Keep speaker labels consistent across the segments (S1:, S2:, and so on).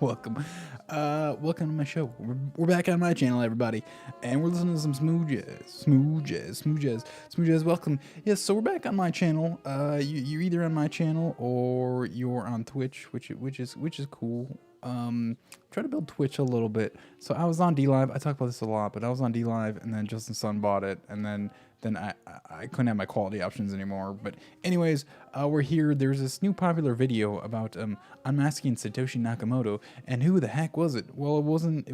S1: Welcome. Welcome to my show. We're back on my channel, everybody, and we're listening to some smooth jazz. Welcome. Yes, so we're back on my channel. You're either on my channel or you're on Twitch, which is cool. Try to build Twitch a little bit. So I was on DLive. I talk about this a lot, but I was on DLive, and then Justin Sun bought it, and then I couldn't have my quality options anymore. But anyways, we're here. There's this new popular video about unmasking Satoshi Nakamoto, and who the heck was it? Well, it wasn't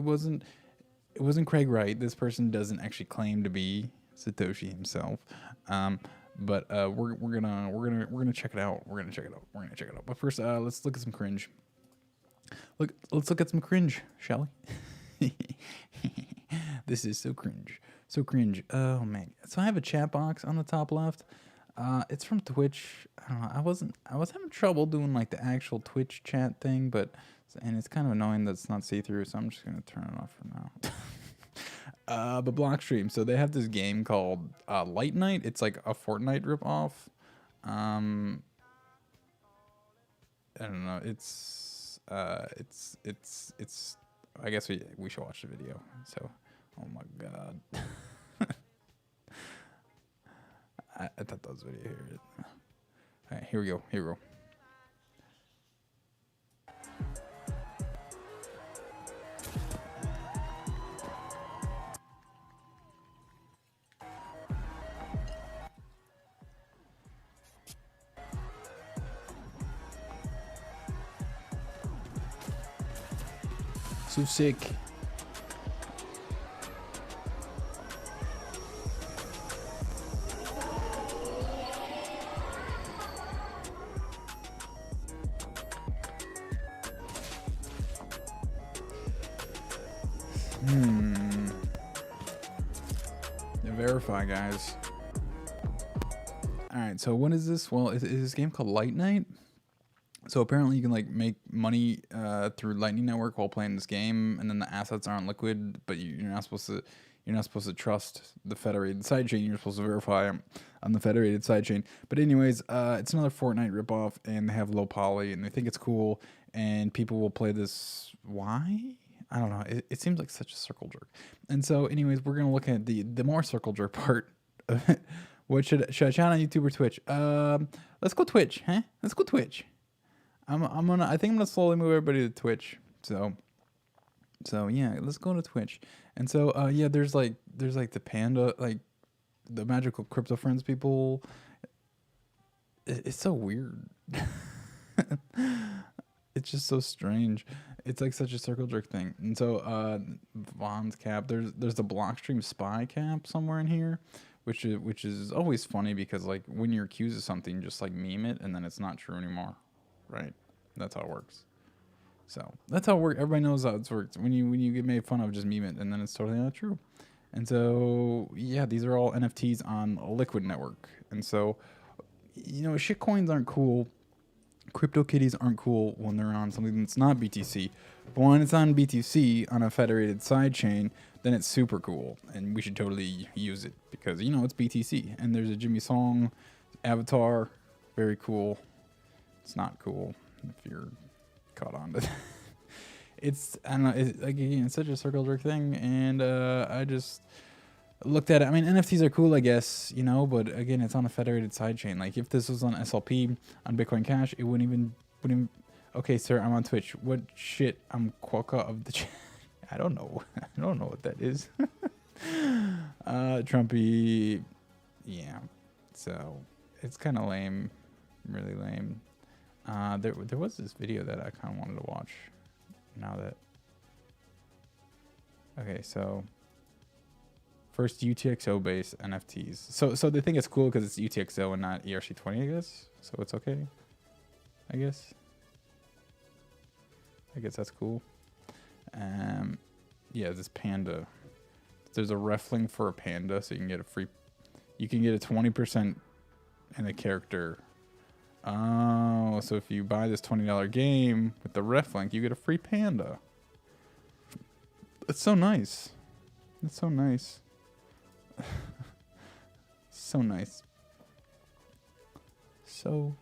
S1: Craig Wright. This person doesn't actually claim to be Satoshi himself. But we're gonna check it out. We're gonna check it out. But first, let's look at some cringe. Let's look at some cringe, shall we? This is so cringe. So cringe. Oh man. So I have a chat box on the top left. It's from Twitch. I don't know. I was having trouble doing like the actual Twitch chat thing, and it's kind of annoying that it's not see-through, so I'm just gonna turn it off for now. But Blockstream. So they have this game called Light Night. It's like a Fortnite ripoff. I don't know. It's I guess we should watch the video. So, oh my god. I thought that was video here. Alright, here we go. So sick. Verify, guys. Alright, so what is this? Well, is this game called Light Night? So apparently you can like make money through Lightning Network while playing this game, and then the assets aren't liquid, but you're not supposed to trust the federated sidechain. You're supposed to verify on the federated sidechain. But anyways, it's another Fortnite ripoff, and they have low poly, and they think it's cool, and people will play this. Why? I don't know. It seems like such a circle jerk. And so, anyways, we're gonna look at the more circle jerk part of it. What should I chat on YouTube or Twitch? Let's go Twitch, huh? Let's go Twitch. I think I'm gonna slowly move everybody to Twitch. So yeah, let's go to Twitch. And so yeah, there's like the panda, like the magical crypto friends people. It's so weird. It's just so strange. It's like such a circle jerk thing. And so Vaughn's cap, there's the Blockstream spy cap somewhere in here, which is always funny because like when you're accused of something, just like meme it and then it's not true anymore. Right? That's how it works. So that's how it works. Everybody knows how it works. When you get made fun of, just meme it, and then it's totally not true. And so yeah, these are all NFTs on a Liquid network. And so shitcoins aren't cool. CryptoKitties aren't cool when they're on something that's not BTC. But when it's on BTC on a federated sidechain, then it's super cool, and we should totally use it because it's BTC. And there's a Jimmy Song avatar, very cool. It's not cool if you're caught on to that. I don't know, it's such a circle jerk thing, and I just looked at it. I mean, NFTs are cool, I guess, but again, it's on a federated sidechain. Like, if this was on SLP, on Bitcoin Cash, it wouldn't even. Okay, sir, I'm on Twitch. What shit? I'm Quokka of the chat. I don't know. I don't know what that is. Trumpy. Yeah. So, it's kind of lame. Really lame. There was this video that I kind of wanted to watch. Now that. Okay, so. First UTXO based NFTs. So they think it's cool because it's UTXO and not ERC20, I guess. So it's okay. I guess that's cool. Yeah, this panda. There's a ref link for a panda, so you can get a 20% in a character. Oh, so if you buy this $20 game with the ref link, you get a free panda. That's so nice. That's so nice. So nice. So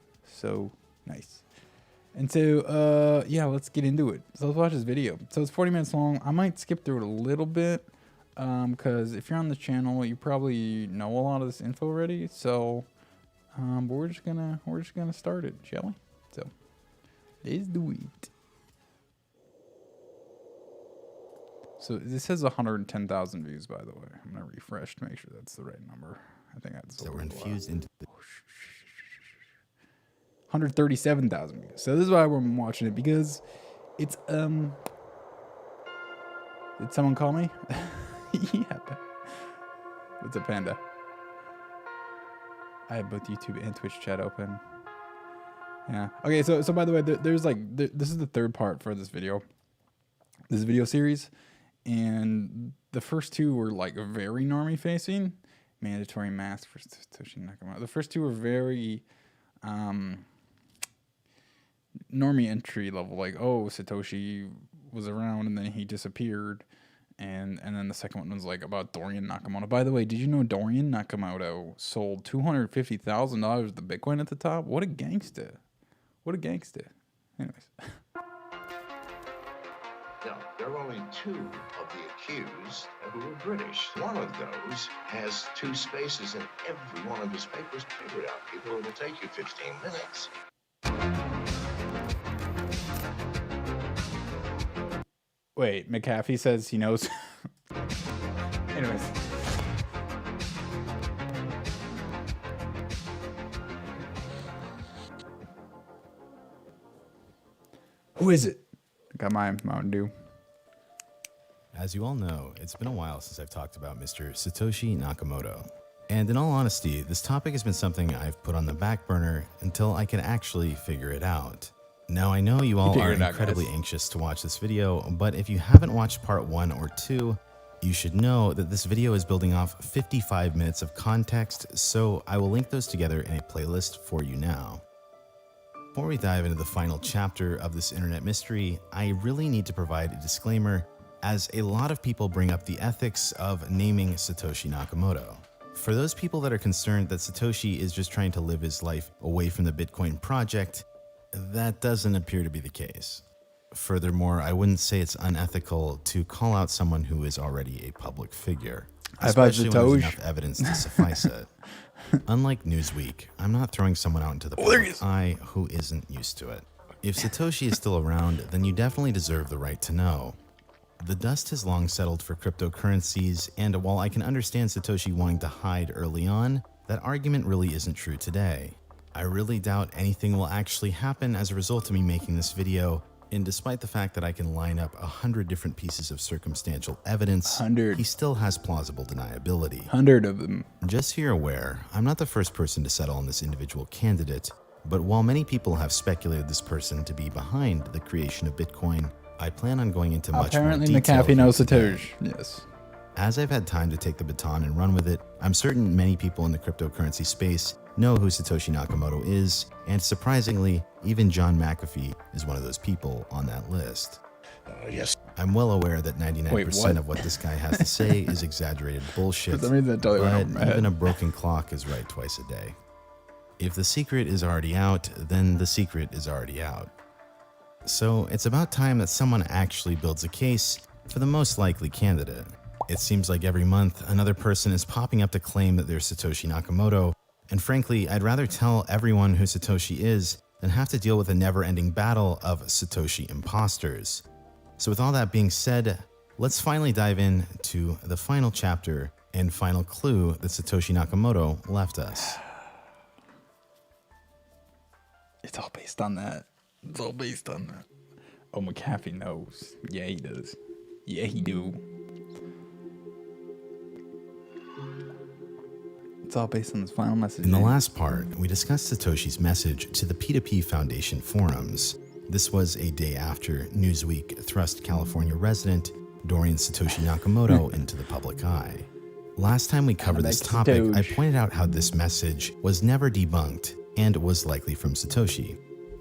S1: nice. And so, yeah, let's get into it. So let's watch this video. So it's 40 minutes long. I might skip through it a little bit, because if you're on the channel, you probably know a lot of this info already. So, but we're just gonna start it, shall we? So, let's do it. So this has 110,000 views, by the way. I'm gonna refresh to make sure that's the right number. I think that's
S2: that were infused into.
S1: 137,000 views. So this is why we're watching it, because it's Did someone call me? Yeah. What's a panda? I have both YouTube and Twitch chat open. Yeah. Okay. So by the way, there's like this is the third part for this video series, and the first two were like very normie facing. Mandatory mask for Satoshi Nakamoto. The first two were very normie entry level, like, oh, Satoshi was around and then he disappeared, and then the second one was like about Dorian Nakamoto. By the way, did you know Dorian Nakamoto sold $250,000 of the Bitcoin at the top? What a gangster! What a gangster! Anyways.
S3: Now, there are only two of the accused who were British. One of those has 2 spaces in every one of his papers. Figure it out, people. It'll take you 15 minutes.
S1: Wait, McAfee says he knows. Anyways. Who is it? I got my Mountain Dew.
S2: As you all know, it's been a while since I've talked about Mr. Satoshi Nakamoto. And in all honesty, this topic has been something I've put on the back burner until I can actually figure it out. Now, I know you all are incredibly anxious to watch this video, but if you haven't watched part 1 or 2, you should know that this video is building off 55 minutes of context, so I will link those together in a playlist for you now. Before we dive into the final chapter of this internet mystery, I really need to provide a disclaimer, as a lot of people bring up the ethics of naming Satoshi Nakamoto. For those people that are concerned that Satoshi is just trying to live his life away from the Bitcoin project, that doesn't appear to be the case. Furthermore, I wouldn't say it's unethical to call out someone who is already a public figure, especially when there's enough evidence to suffice it. Unlike Newsweek, I'm not throwing someone out into the public eye who isn't used to it. If Satoshi is still around, then you definitely deserve the right to know. The dust has long settled for cryptocurrencies, and while I can understand Satoshi wanting to hide early on, that argument really isn't true today. I really doubt anything will actually happen as a result of me making this video, and despite the fact that I can line up 100 different pieces of circumstantial evidence, he still has plausible deniability.
S1: 100 of them.
S2: Just so you're aware, I'm not the first person to settle on this individual candidate, but while many people have speculated this person to be behind the creation of Bitcoin, I plan on going into much more detail.
S1: Apparently, McAfee knows Satoshi. Yes.
S2: As I've had time to take the baton and run with it, I'm certain many people in the cryptocurrency space know who Satoshi Nakamoto is, and surprisingly, even John McAfee is one of those people on that list.
S3: Yes.
S2: I'm well aware that 99% of what this guy has to say is exaggerated bullshit, but even a broken clock is right twice a day. If the secret is already out, then the secret is already out. So it's about time that someone actually builds a case for the most likely candidate. It seems like every month, another person is popping up to claim that they're Satoshi Nakamoto, and frankly, I'd rather tell everyone who Satoshi is than have to deal with a never-ending battle of Satoshi imposters. So with all that being said, let's finally dive into the final chapter and final clue that Satoshi Nakamoto left us.
S1: It's all based on that. It's all based on that. Oh, McAfee knows. Yeah, he does. Yeah, he do. It's all based on this final message.
S2: In the last part, we discussed Satoshi's message to the P2P Foundation forums. This was a day after Newsweek thrust California resident Dorian Satoshi Nakamoto into the public eye. Last time we covered this topic, I pointed out how this message was never debunked and was likely from Satoshi.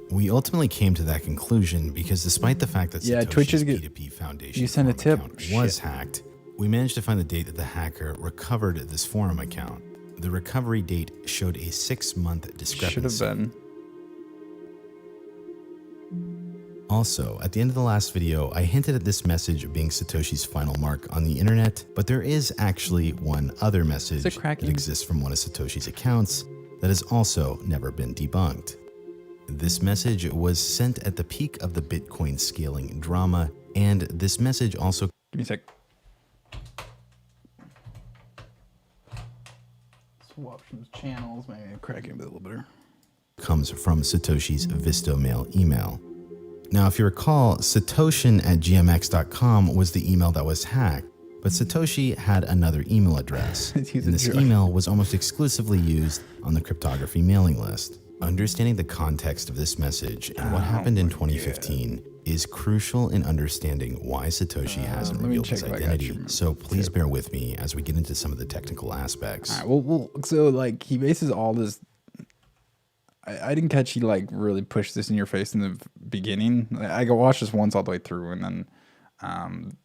S2: We ultimately came to that conclusion because despite the fact that Satoshi's P2P Foundation account was hacked, We managed to find the date that the hacker recovered this forum account. The recovery date showed a 6-month discrepancy.
S1: Should have been.
S2: Also, at the end of the last video, I hinted at this message being Satoshi's final mark on the internet, but there is actually one other message that exists from one of Satoshi's accounts that has also never been debunked. This message was sent at the peak of the Bitcoin scaling drama, and this message also...
S1: Give me a sec. Swap some channels, maybe cracking a little better.
S2: ...comes from Satoshi's Vistomail email. Now, if you recall, Satoshin@gmx.com was the email that was hacked, but Satoshi had another email address, and this email was almost exclusively used on the cryptography mailing list. Understanding the context of this message and what happened in 2015 is crucial in understanding why Satoshi hasn't revealed his identity, so please bear with me as we get into some of the technical aspects.
S1: All right, well, so like he bases all this... I didn't catch he like really pushed this in your face in the beginning. I watched this once all the way through, and then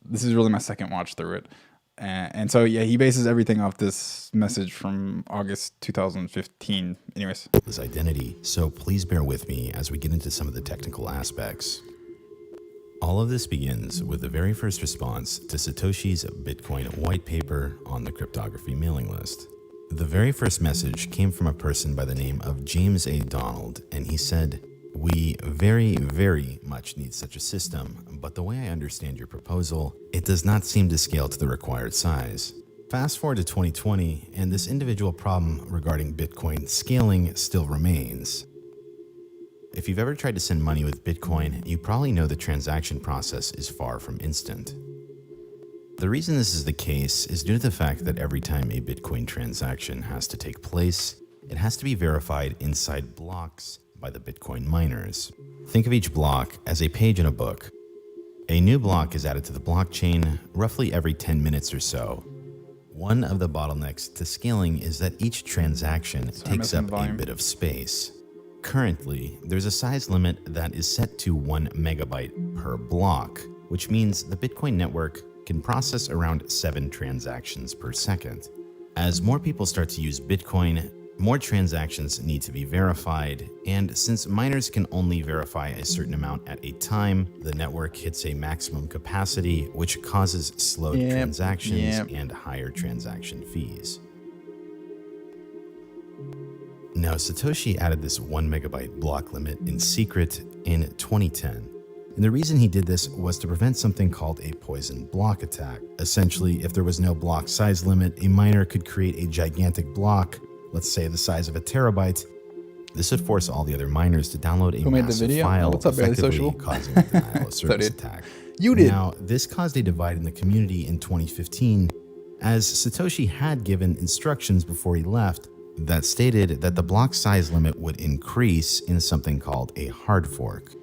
S1: this is really my second watch through it. And so yeah, he bases everything off this message from August 2015. Anyways,
S2: his identity. So please bear with me as we get into some of the technical aspects. All of this begins with the very first response to Satoshi's Bitcoin white paper on the cryptography mailing list. The very first message came from a person by the name of James A. Donald, and he said, "We very, very much need such a system, but the way I understand your proposal, it does not seem to scale to the required size." Fast forward to 2020, and this individual problem regarding Bitcoin scaling still remains. If you've ever tried to send money with Bitcoin, you probably know the transaction process is far from instant. The reason this is the case is due to the fact that every time a Bitcoin transaction has to take place, it has to be verified inside blocks by the Bitcoin miners. Think of each block as a page in a book. A new block is added to the blockchain roughly every 10 minutes or so. One of the bottlenecks to scaling is that each transaction takes up a bit of space. Currently, there's a size limit that is set to 1 megabyte per block, which means the Bitcoin network can process around 7 transactions per second. As more people start to use Bitcoin, more transactions need to be verified, and since miners can only verify a certain amount at a time, the network hits a maximum capacity, which causes slowed transactions and higher transaction fees. Now, Satoshi added this 1 megabyte block limit in secret in 2010. And the reason he did this was to prevent something called a poison block attack. Essentially, if there was no block size limit, a miner could create a gigantic block, let's say the size of a terabyte. This would force all the other miners to download a massive file, effectively causing a denial of service attack.
S1: You did.
S2: Now, this caused a divide in the community in 2015, as Satoshi had given instructions before he left that stated that the block size limit would increase in something called a hard fork.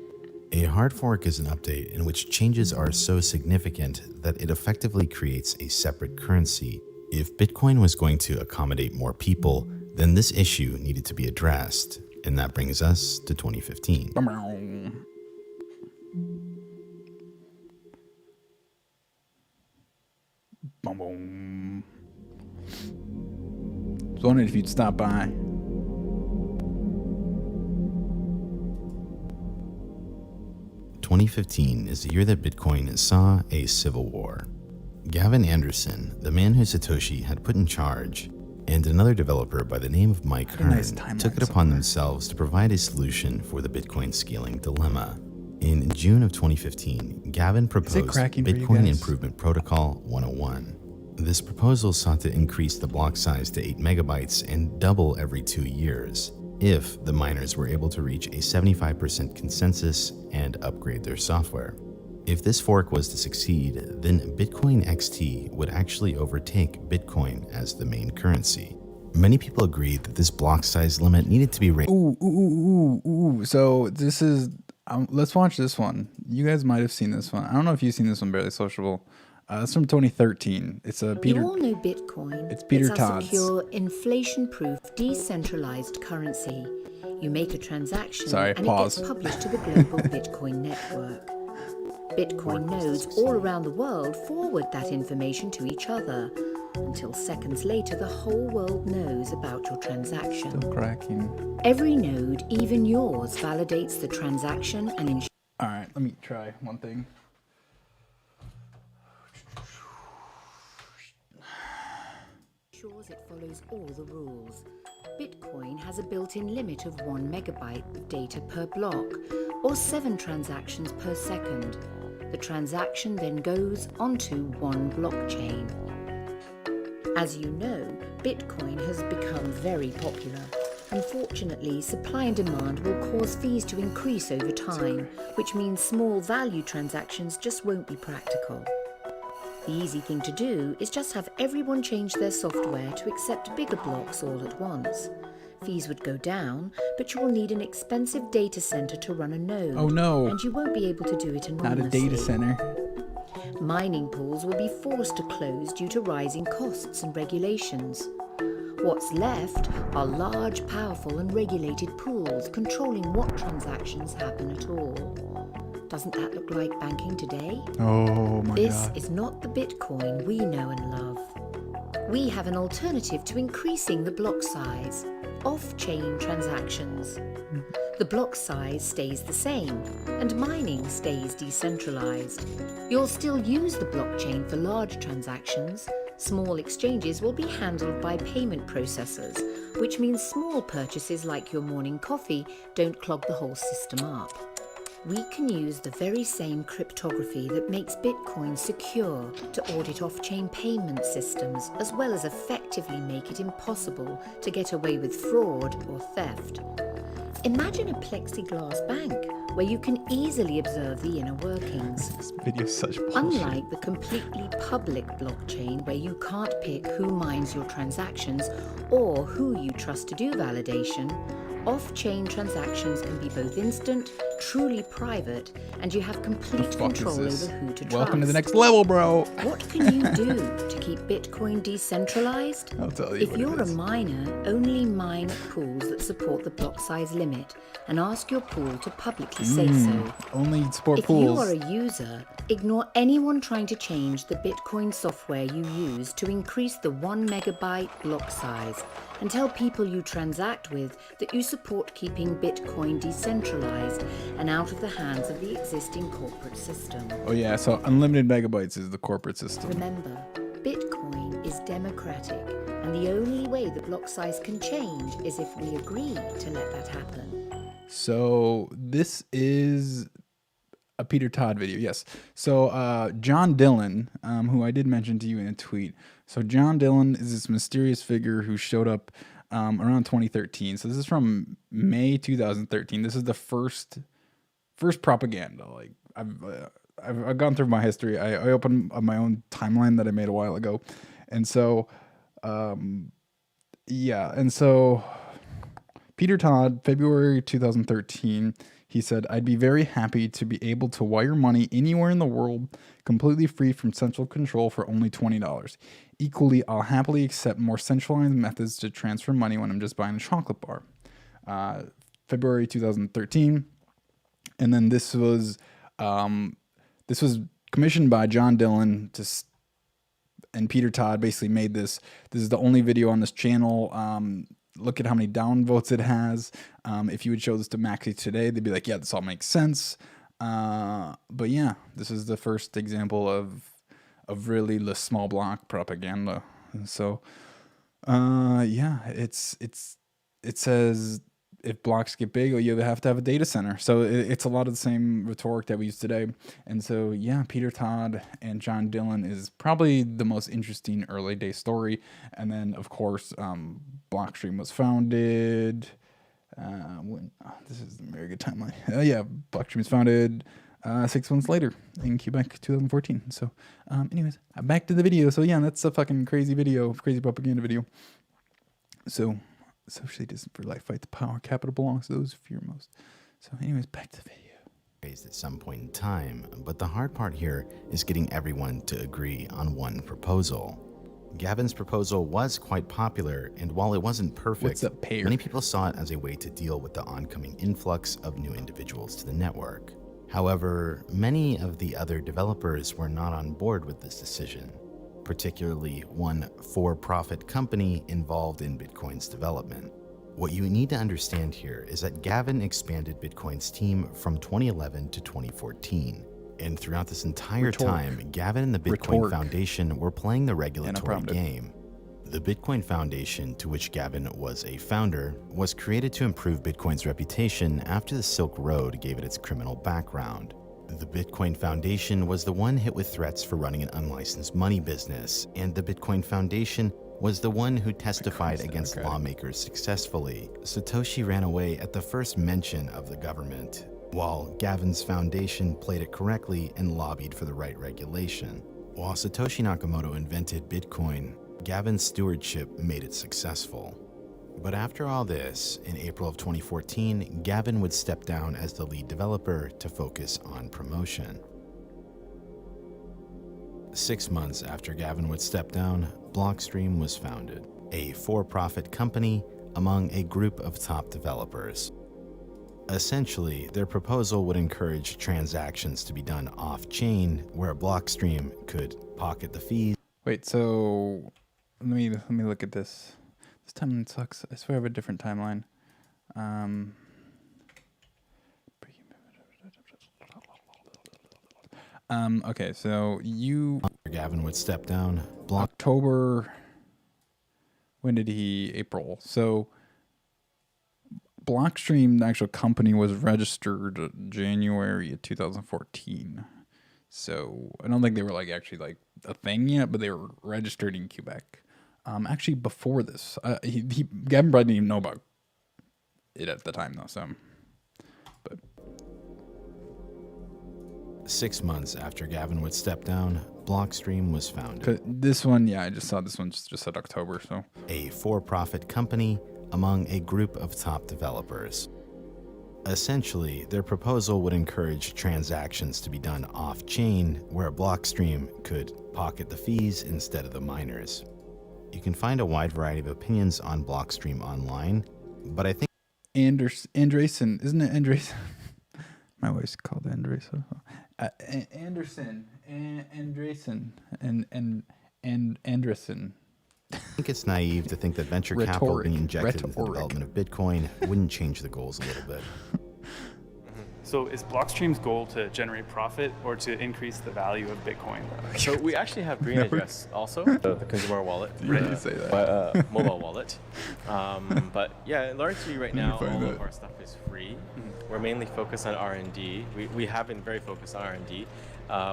S2: A hard fork is an update in which changes are so significant that it effectively creates a separate currency. If Bitcoin was going to accommodate more people, then this issue needed to be addressed. And that brings us to 2015.
S1: I was wondering if you'd stop by.
S2: 2015 is the year that Bitcoin saw a civil war. Gavin Anderson, the man who Satoshi had put in charge, and another developer by the name of Mike Hearn took it upon themselves to provide a solution for the Bitcoin scaling dilemma. In June of 2015, Gavin proposed Bitcoin Improvement Protocol 101. This proposal sought to increase the block size to 8 megabytes and double every 2 years, if the miners were able to reach a 75% consensus and upgrade their software. If this fork was to succeed, then Bitcoin XT would actually overtake Bitcoin as the main currency. Many people agreed that this block size limit needed to be raised.
S1: So this is, let's watch this one. You guys might have seen this one. I don't know if you've seen this one, Barely Sociable. It's from 2013. It's a Peter.
S4: We all know Bitcoin.
S1: It's Peter Todd's.
S4: It's a secure, inflation-proof, decentralized currency. You make a transaction and it gets published to the global Bitcoin network. Bitcoin nodes all around the world forward that information to each other, until seconds later the whole world knows about your transaction.
S1: Still cracking.
S4: Every node, even yours, validates the transaction and ensures
S1: All right, let me try one thing.
S4: it follows all the rules. Bitcoin has a built-in limit of 1 megabyte of data per block, or 7 transactions per second. The transaction then goes onto one blockchain. As you know, Bitcoin has become very popular. Unfortunately, supply and demand will cause fees to increase over time, which means small value transactions just won't be practical. The easy thing to do is just have everyone change their software to accept bigger blocks all at once. Fees would go down, but you will need an expensive data center to run a node.
S1: Oh no.
S4: And you won't be able to do it anonymously.
S1: Not a data center.
S4: Mining pools will be forced to close due to rising costs and regulations. What's left are large, powerful and regulated pools controlling what transactions happen at all. Doesn't that look like banking today?
S1: Oh my
S4: This
S1: god.
S4: is not the Bitcoin we know and love. We have an alternative to increasing the block size: off-chain transactions. The block size stays the same, and mining stays decentralized. You'll still use the blockchain for large transactions. Small exchanges will be handled by payment processors, which means small purchases like your morning coffee don't clog the whole system up. We can use the very same cryptography that makes Bitcoin secure to audit off-chain payment systems, as well as effectively make it impossible to get away with fraud or theft. Imagine a plexiglass bank where you can easily observe the inner workings.
S1: This video is such bullshit.
S4: Unlike the completely public blockchain where you can't pick who mines your transactions or who you trust to do validation, off-chain transactions can be both instant, truly private, and you have complete
S1: fuck is
S4: control
S1: this?
S4: over who to trust.
S1: Welcome to the next level, bro.
S4: What can you do to keep Bitcoin decentralized?
S1: I'll tell you
S4: If
S1: what
S4: you're
S1: it
S4: a
S1: is.
S4: miner, only mine at pools that support the block size limit and ask your pool to publicly say so.
S1: Only support
S4: If
S1: pools.
S4: you are a user, ignore anyone trying to change the Bitcoin software you use to increase the 1 megabyte block size, and tell people you transact with that you support keeping Bitcoin decentralized and out of the hands of the existing corporate system.
S1: Oh yeah, so unlimited megabytes is the corporate system.
S4: Remember, Bitcoin is democratic, and the only way the block size can change is if we agree to let that happen.
S1: So this is a Peter Todd video, yes. So John Dillon, who I did mention to you in a tweet. So John Dillon is this mysterious figure who showed up around 2013. So this is from May 2013. This is the first propaganda. Like I've gone through my history. I opened up my own timeline that I made a while ago, and so yeah, and so Peter Todd, February 2013. He said, "I'd be very happy to be able to wire money anywhere in the world, completely free from central control for only $20. Equally, I'll happily accept more centralized methods to transfer money when I'm just buying a chocolate bar." February 2013. And then this was commissioned by John Dillon and Peter Todd basically made this. This is the only video on this channel. Look at how many downvotes it has. If you would show this to Maxi today, they'd be like, yeah, this all makes sense. But yeah, this is the first example of really the small block propaganda. And so, yeah, it says if blocks get big, you have to have a data center. So it's a lot of the same rhetoric that we use today. And so, yeah, Peter Todd and John Dillon is probably the most interesting early day story. And then, of course, Blockstream was founded. This is a very good timeline. Yeah, Blockstream was founded 6 months later in Quebec, 2014. So, anyways, back to the video. So, yeah, that's a fucking crazy video, crazy propaganda video. So, socially distant for life, fight the power. Capital belongs to those who fear most. So, anyways, back to the video.
S2: Raised at some point in time, but the hard part here is getting everyone to agree on one proposal. Gavin's proposal was quite popular, and while it wasn't perfect,
S1: What's up, pair?
S2: many people saw it as a way to deal with the oncoming influx of new individuals to the network. However, many of the other developers were not on board with this decision, particularly one for-profit company involved in Bitcoin's development. What you need to understand here is that Gavin expanded Bitcoin's team from 2011 to 2014. And throughout this entire time, Gavin and the Bitcoin Foundation were playing the regulatory game. The Bitcoin Foundation, to which Gavin was a founder, was created to improve Bitcoin's reputation after the Silk Road gave it its criminal background. The Bitcoin Foundation was the one hit with threats for running an unlicensed money business, and the Bitcoin Foundation was the one who testified against lawmakers successfully. Satoshi ran away at the first mention of the government, while Gavin's foundation played it correctly and lobbied for the right regulation. While Satoshi Nakamoto invented Bitcoin, Gavin's stewardship made it successful. But after all this, in April of 2014, Gavin would step down as the lead developer to focus on promotion. 6 months after Gavin would step down, Blockstream was founded, a for-profit company among a group of top developers. Essentially, their proposal would encourage transactions to be done off-chain, where Blockstream could pocket the fees.
S1: Wait, so let me look at this. This timeline sucks. I swear I have a different timeline. Okay, so
S2: Gavin would step down.
S1: October. When did he? April. So Blockstream, the actual company, was registered January of 2014. So I don't think they were actually a thing yet, but they were registered in Quebec. Actually, before this, Gavin Brad didn't even know about it at the time, though. So, but
S2: 6 months after Gavin would step down, Blockstream was founded.
S1: This one, yeah, I just saw this one just said October. So,
S2: a for-profit company among a group of top developers. Essentially, their proposal would encourage transactions to be done off-chain, where Blockstream could pocket the fees instead of the miners. You can find a wide variety of opinions on Blockstream online, but I think
S1: Andreessen, isn't it Andreessen? My wife's called Andreessen. Andreessen, and Andreessen.
S2: I think it's naive to think that venture capital being injected into the development of Bitcoin wouldn't change the goals a little bit.
S5: So is Blockstream's goal to generate profit or to increase the value of Bitcoin?
S6: So we actually have Green Address also, the consumer wallet,
S1: Right, you say that.
S6: mobile wallet. But yeah, largely right now, all of our stuff is free. We're mainly focused on R&D. We have been very focused on R&D.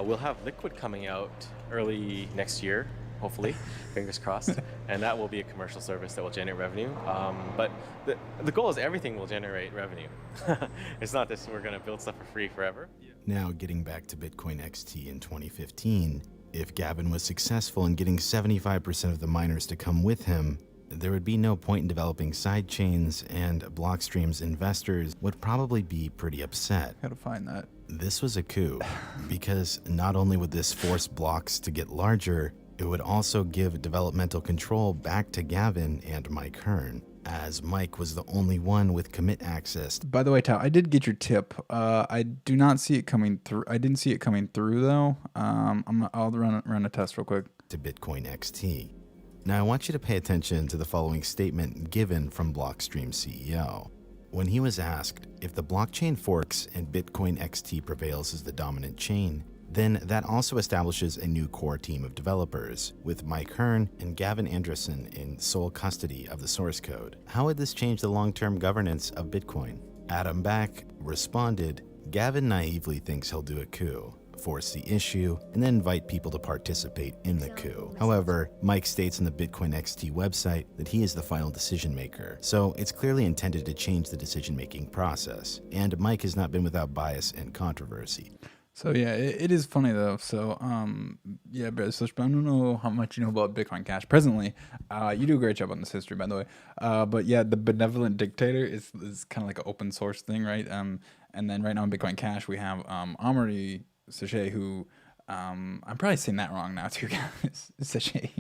S6: We'll have Liquid coming out early next year, hopefully, fingers crossed, and that will be a commercial service that will generate revenue. But the goal is everything will generate revenue. It's not this we're going to build stuff for free forever.
S2: Now, getting back to Bitcoin XT in 2015, if Gavin was successful in getting 75% of the miners to come with him, there would be no point in developing sidechains, and Blockstream's investors would probably be pretty upset.
S1: Gotta find that.
S2: This was a coup, because not only would this force blocks to get larger, it would also give developmental control back to Gavin and Mike Hearn, as Mike was the only one with commit access.
S1: By the way, Tao, I did get your tip. I do not see it coming through. I didn't see it coming through though. I'll run a test real quick.
S2: To Bitcoin XT. Now I want you to pay attention to the following statement given from Blockstream CEO. When he was asked if the blockchain forks and Bitcoin XT prevails as the dominant chain, then that also establishes a new core team of developers, with Mike Hearn and Gavin Andreessen in sole custody of the source code. How would this change the long-term governance of Bitcoin? Adam Back responded, Gavin naively thinks he'll do a coup, force the issue, and then invite people to participate in the coup. However, Mike states on the Bitcoin XT website that he is the final decision maker, so it's clearly intended to change the decision-making process, and Mike has not been without bias and controversy.
S1: So yeah, it is funny though. So yeah, but I don't know how much you know about Bitcoin Cash presently. You do a great job on this history, by the way. But yeah, the benevolent dictator is kind of like an open source thing, right? And then right now in Bitcoin Cash we have Amaury Sachet, who I'm probably saying that wrong now too, guys. Sachet,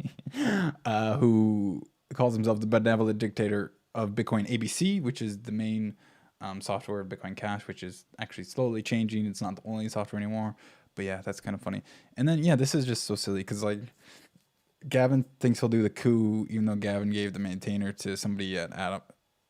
S1: who calls himself the benevolent dictator of Bitcoin ABC, which is the main software, Bitcoin Cash, which is actually slowly changing. It's not the only software anymore. But yeah, that's kind of funny. And then, yeah, this is just so silly because, like, Gavin thinks he'll do the coup, even though Gavin gave the maintainer to somebody at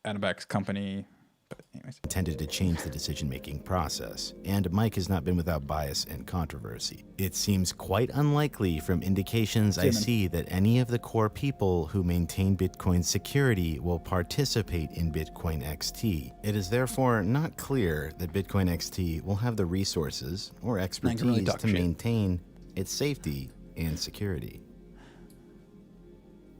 S1: Adamback's company. But anyways.
S2: Intended to change the decision-making process, and Mike has not been without bias and controversy. It seems quite unlikely from indications I see that any of the core people who maintain Bitcoin's security will participate in Bitcoin XT. It is therefore not clear that Bitcoin XT will have the resources or expertise to maintain its safety and security.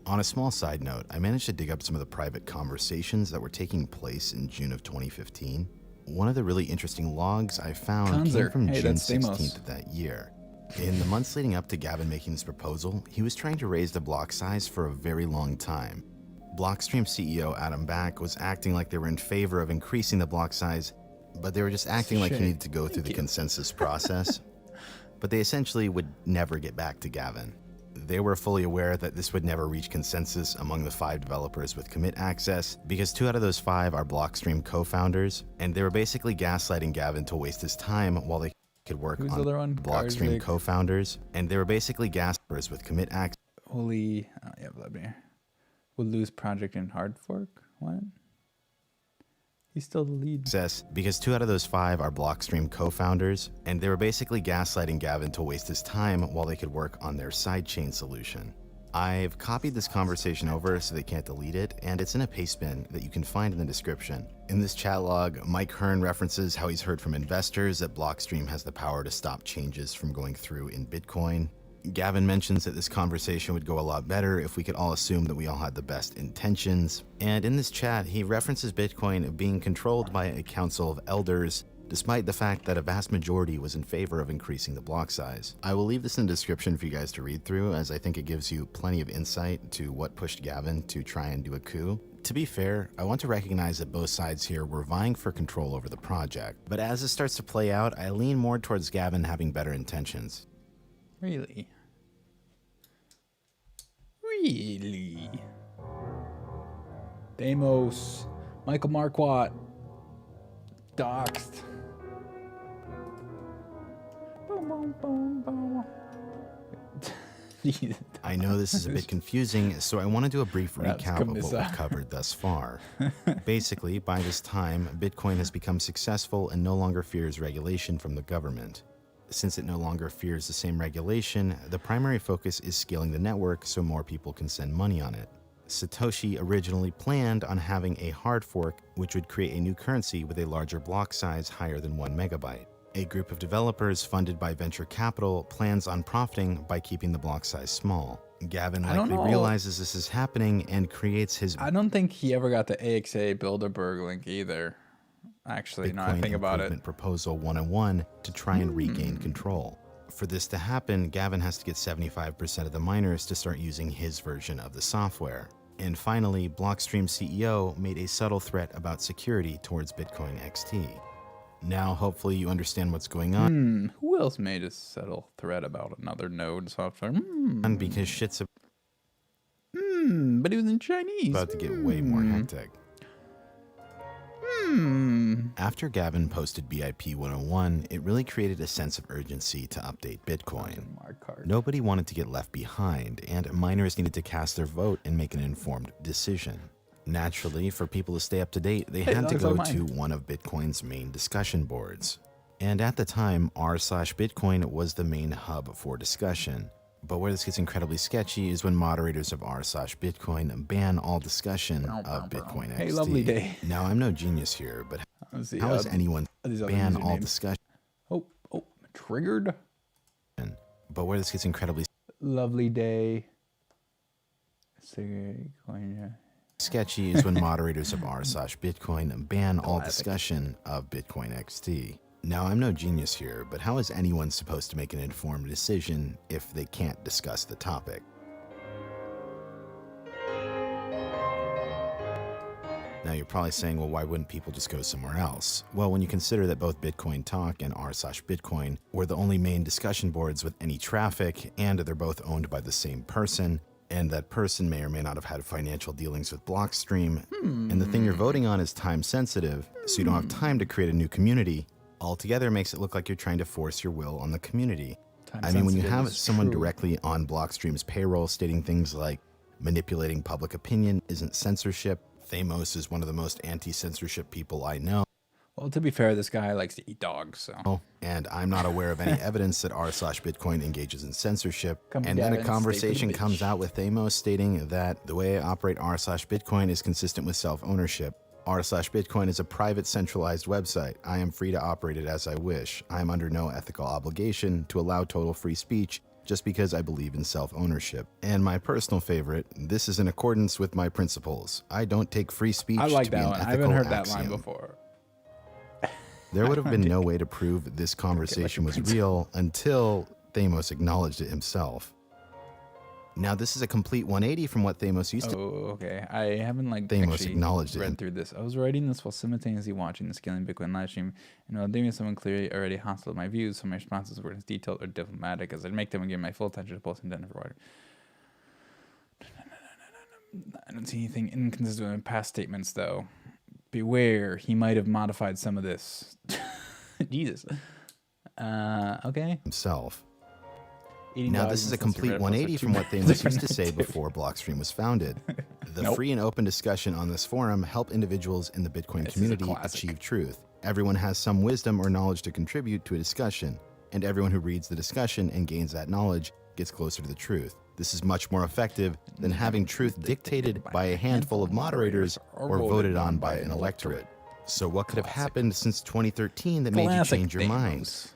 S2: On a small side note, I managed to dig up some of the private conversations that were taking place in June of 2015. One of the really interesting logs I found came from June 16th of that year. In the months leading up to Gavin making this proposal, he was trying to raise the block size for a very long time. Blockstream CEO Adam Back was acting like they were in favor of increasing the block size, but they were just acting like he needed to go through the consensus process. But they essentially would never get back to Gavin. They were fully aware that this would never reach consensus among the 5 developers with commit access, because 2 out of those 5 are Blockstream co-founders, and they were basically gaslighting Gavin to waste his time while they could work on Blockstream co-founders, and they were basically gaslights with commit access.
S1: Holy, yeah, Vladimir. Would lose project in hard fork? What? He's still the lead.
S2: Because 2 out of those 5 are Blockstream co-founders, and they were basically gaslighting Gavin to waste his time while they could work on their sidechain solution. I've copied this conversation over so they can't delete it, and it's in a paste bin that you can find in the description. In this chat log, Mike Hearn references how he's heard from investors that Blockstream has the power to stop changes from going through in Bitcoin. Gavin mentions that this conversation would go a lot better if we could all assume that we all had the best intentions. And in this chat, he references Bitcoin being controlled by a council of elders, despite the fact that a vast majority was in favor of increasing the block size. I will leave this in the description for you guys to read through, as I think it gives you plenty of insight to what pushed Gavin to try and do a coup. To be fair, I want to recognize that both sides here were vying for control over the project, but as it starts to play out, I lean more towards Gavin having better intentions.
S1: Really? Really? Deimos, Michael Marquardt, doxed. Boom, boom, boom, boom.
S2: I know this is a bit confusing, so I want to do a brief recap of what we've covered thus far. Basically, by this time, Bitcoin has become successful and no longer fears regulation from the government. Since it no longer fears the same regulation, the primary focus is scaling the network so more people can send money on it. Satoshi originally planned on having a hard fork, which would create a new currency with a larger block size higher than 1 megabyte. A group of developers funded by venture capital plans on profiting by keeping the block size small. Gavin likely realizes this is happening and creates his...
S1: I don't think he ever got the AXA Bilderberg link either. Actually, now I think about it.
S2: Proposal 101 to try and regain control. For this to happen, Gavin has to get 75% of the miners to start using his version of the software. And finally, Blockstream CEO made a subtle threat about security towards Bitcoin XT. Now, hopefully you understand what's going on.
S1: Who else made a subtle threat about another node software?
S2: Because shit's
S1: but he was in Chinese.
S2: About to get way more hectic. After Gavin posted BIP 101, it really created a sense of urgency to update Bitcoin. Nobody wanted to get left behind, and miners needed to cast their vote and make an informed decision. Naturally, for people to stay up to date, they had to go to one of Bitcoin's main discussion boards. And at the time, r/Bitcoin was the main hub for discussion. But where this gets incredibly sketchy is when moderators of r/Bitcoin ban all discussion of Bitcoin XT.
S1: Hey, lovely day.
S2: Now, I'm no genius here, but how is anyone ban all discussion?
S1: Oh, triggered.
S2: But where this gets incredibly
S1: lovely day.
S2: Sketchy is when moderators of r/Bitcoin ban all discussion of Bitcoin XT. Now, I'm no genius here, but how is anyone supposed to make an informed decision if they can't discuss the topic? Now, you're probably saying, well, why wouldn't people just go somewhere else? Well, when you consider that both Bitcoin Talk and r/Bitcoin were the only main discussion boards with any traffic, and they're both owned by the same person, and that person may or may not have had financial dealings with Blockstream, and the thing you're voting on is time sensitive, so you don't have time to create a new community, altogether makes it look like you're trying to force your will on the community. I mean, when you have someone directly on Blockstream's payroll stating things like manipulating public opinion isn't censorship, Thamos is one of the most anti-censorship people I know.
S1: Well, to be fair, this guy likes to eat dogs, so.
S2: And I'm not aware of any evidence that r/Bitcoin engages in censorship. And then a conversation comes out with Thamos stating that the way I operate r/Bitcoin is consistent with self-ownership. r/Bitcoin is a private centralized website. I am free to operate it as I wish. I am under no ethical obligation to allow total free speech just because I believe in self-ownership. And my personal favorite, this is in accordance with my principles. I don't take free speech
S1: I like
S2: to be
S1: that
S2: an
S1: one. I
S2: ethical
S1: haven't heard that
S2: axiom.
S1: line before.
S2: There would have been no way to prove this conversation was real until Thamos acknowledged it himself. Now, this is a complete 180 from what Thamos used to.
S1: Oh, okay. I haven't
S2: Thamos
S1: actually
S2: acknowledged
S1: read
S2: it.
S1: through this. I was writing this while simultaneously watching the Scaling Bitcoin live stream, and while doing someone clearly already hostile to my views, so my responses were as detailed or diplomatic as I'd make them and give my full attention to posting done for water. I don't see anything inconsistent with past statements, though. Beware, he might have modified some of this. Jesus. Okay.
S2: Himself.
S1: Eating
S2: Now,
S1: dogs
S2: this is a
S1: and censored
S2: complete
S1: red
S2: 180
S1: plus are
S2: from
S1: two
S2: what Thamos used to
S1: different
S2: say
S1: activities.
S2: before Blockstream was founded. The
S1: Nope.
S2: free and open discussion on this forum help individuals in the Bitcoin
S1: This is a
S2: community
S1: classic.
S2: achieve truth. Everyone has some wisdom or knowledge to contribute to a discussion, and everyone who reads the discussion and gains that knowledge gets closer to the truth. This is much more effective than having truth dictated by a handful of moderators or voted on by an electorate. So what could have happened since 2013 that made you
S1: Classic
S2: change your mind?
S1: Thamos.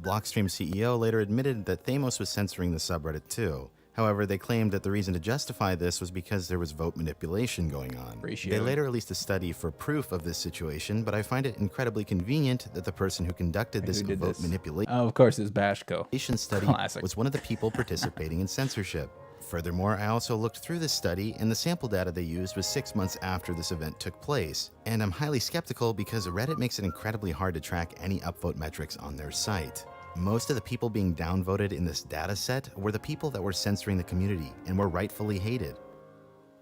S2: Blockstream CEO later admitted that Thamos was censoring the subreddit too. However, they claimed that the reason to justify this was because there was vote manipulation going on. They later released a study for proof of this situation, but I find it incredibly convenient that the person who conducted this vote manipulation
S1: Oh, of course, it's Bashko.
S2: study
S1: Classic.
S2: was one of the people participating in censorship. Furthermore, I also looked through this study, and the sample data they used was 6 months after this event took place. And I'm highly skeptical because Reddit makes it incredibly hard to track any upvote metrics on their site. Most of the people being downvoted in this data set were the people that were censoring the community and were rightfully hated.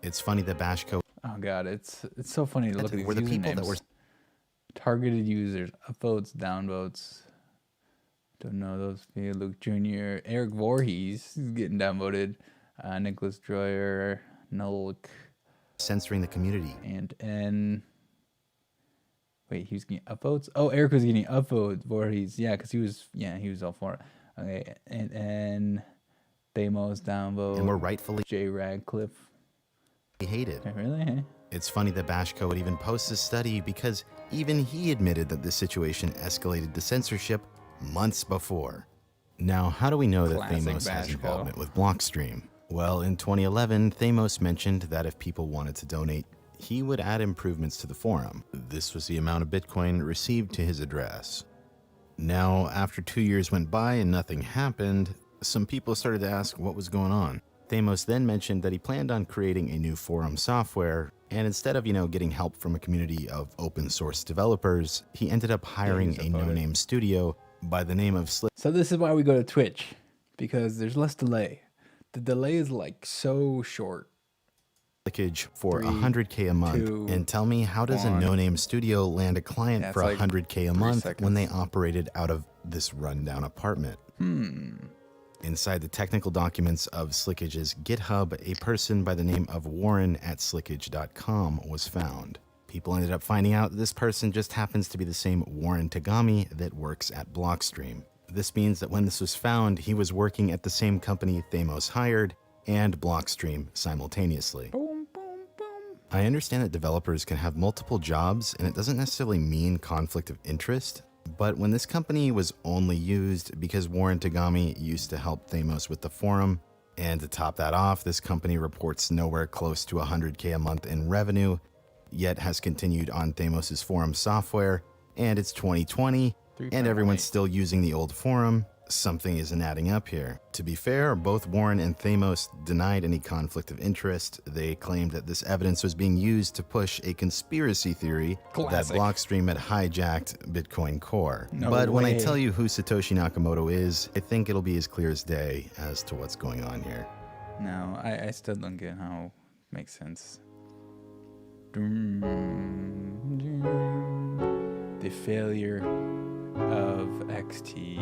S2: It's funny that Bashko
S1: Oh god, it's so funny to look at these
S2: were the people that
S1: usernames.
S2: were
S1: Targeted users, upvotes, downvotes. Don't know those people. Luke Jr., Eric Voorhees is getting downvoted. Nicholas Droyer, Nulk,
S2: censoring the community.
S1: and wait, he was getting upvotes? Oh, Eric was getting upvotes. Voorhees, yeah, because he was all for it. Okay, and Thamos downvote.
S2: And were rightfully
S1: Jay Radcliffe.
S2: hated.
S1: Okay, really? Hey?
S2: It's funny that Bashko would even post this study because even he admitted that this situation escalated to censorship months before. Now, how do we know that
S1: Classic
S2: Thamos has
S1: Bashko.
S2: involvement with Blockstream? Well, in 2011, Thamos mentioned that if people wanted to donate, he would add improvements to the forum. This was the amount of Bitcoin received to his address. Now, after 2 years went by and nothing happened, some people started to ask what was going on. Thamos then mentioned that he planned on creating a new forum software, and instead of, getting help from a community of open source developers, he ended up hiring a no-name studio by the name of
S1: So this is why we go to Twitch, because there's less delay. The delay is like so short.
S2: Slickage for
S1: 3,
S2: 100K a month.
S1: 2,
S2: And tell me, how does a
S1: 1.
S2: no-name studio land a client
S1: Yeah,
S2: for
S1: it's like
S2: 100K a
S1: 3
S2: month when they
S1: seconds.
S2: operated out of this rundown apartment? Inside the technical documents of Slickage's GitHub, a person by the name of Warren at slickage.com was found. People ended up finding out that this person just happens to be the same Warren Tagami that works at Blockstream. This means that when this was found, he was working at the same company Thamos hired and Blockstream simultaneously.
S1: Boom, boom, boom.
S2: I understand that developers can have multiple jobs, and it doesn't necessarily mean conflict of interest, but when this company was only used because Warren Tagami used to help Thamos with the forum, and to top that off, this company reports nowhere close to 100K a month in revenue, yet has continued on Thamos' forum software, and it's 2020, and everyone's still using the old forum, Something isn't adding up here. To be fair, both Warren and Thamos denied any conflict of interest. They claimed that this evidence was being used to push a conspiracy theory that Blockstream had hijacked Bitcoin Core. But when I tell you who Satoshi Nakamoto is, I think it'll be as clear as day as to what's going on here.
S1: No, I still don't get how it makes sense. The failure of XT.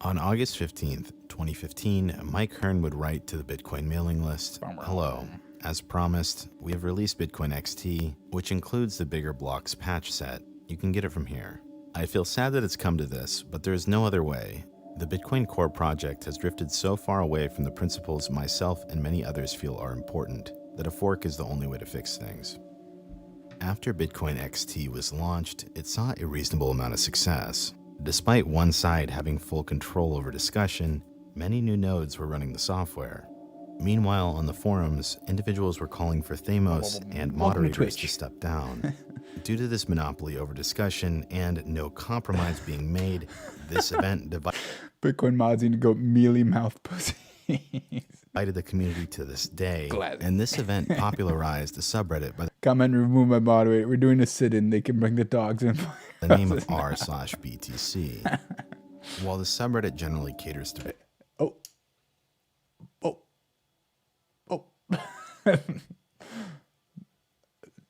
S2: On August 15th, 2015, Mike Hearn would write to the Bitcoin mailing list, "Hello. As promised, we have released Bitcoin XT, which includes the bigger blocks patch set. You can get it from here. I feel sad that it's come to this, but there is no other way. The Bitcoin Core project has drifted so far away from the principles myself and many others feel are important that a fork is the only way to fix things." After Bitcoin XT was launched, it saw a reasonable amount of success. Despite one side having full control over discussion, many new nodes were running the software. Meanwhile, on the forums, individuals were calling for Thamos and moderators to step down. Due to this monopoly over discussion and no compromise being made, this event
S1: Bitcoin mods need to go mealy mouth pussy.
S2: divided the community to this day, and this event popularized the subreddit by
S1: Comment, remove my moderator. We're doing a sit-in. They can bring the dogs in.
S2: the name of r/BTC. While the subreddit generally caters to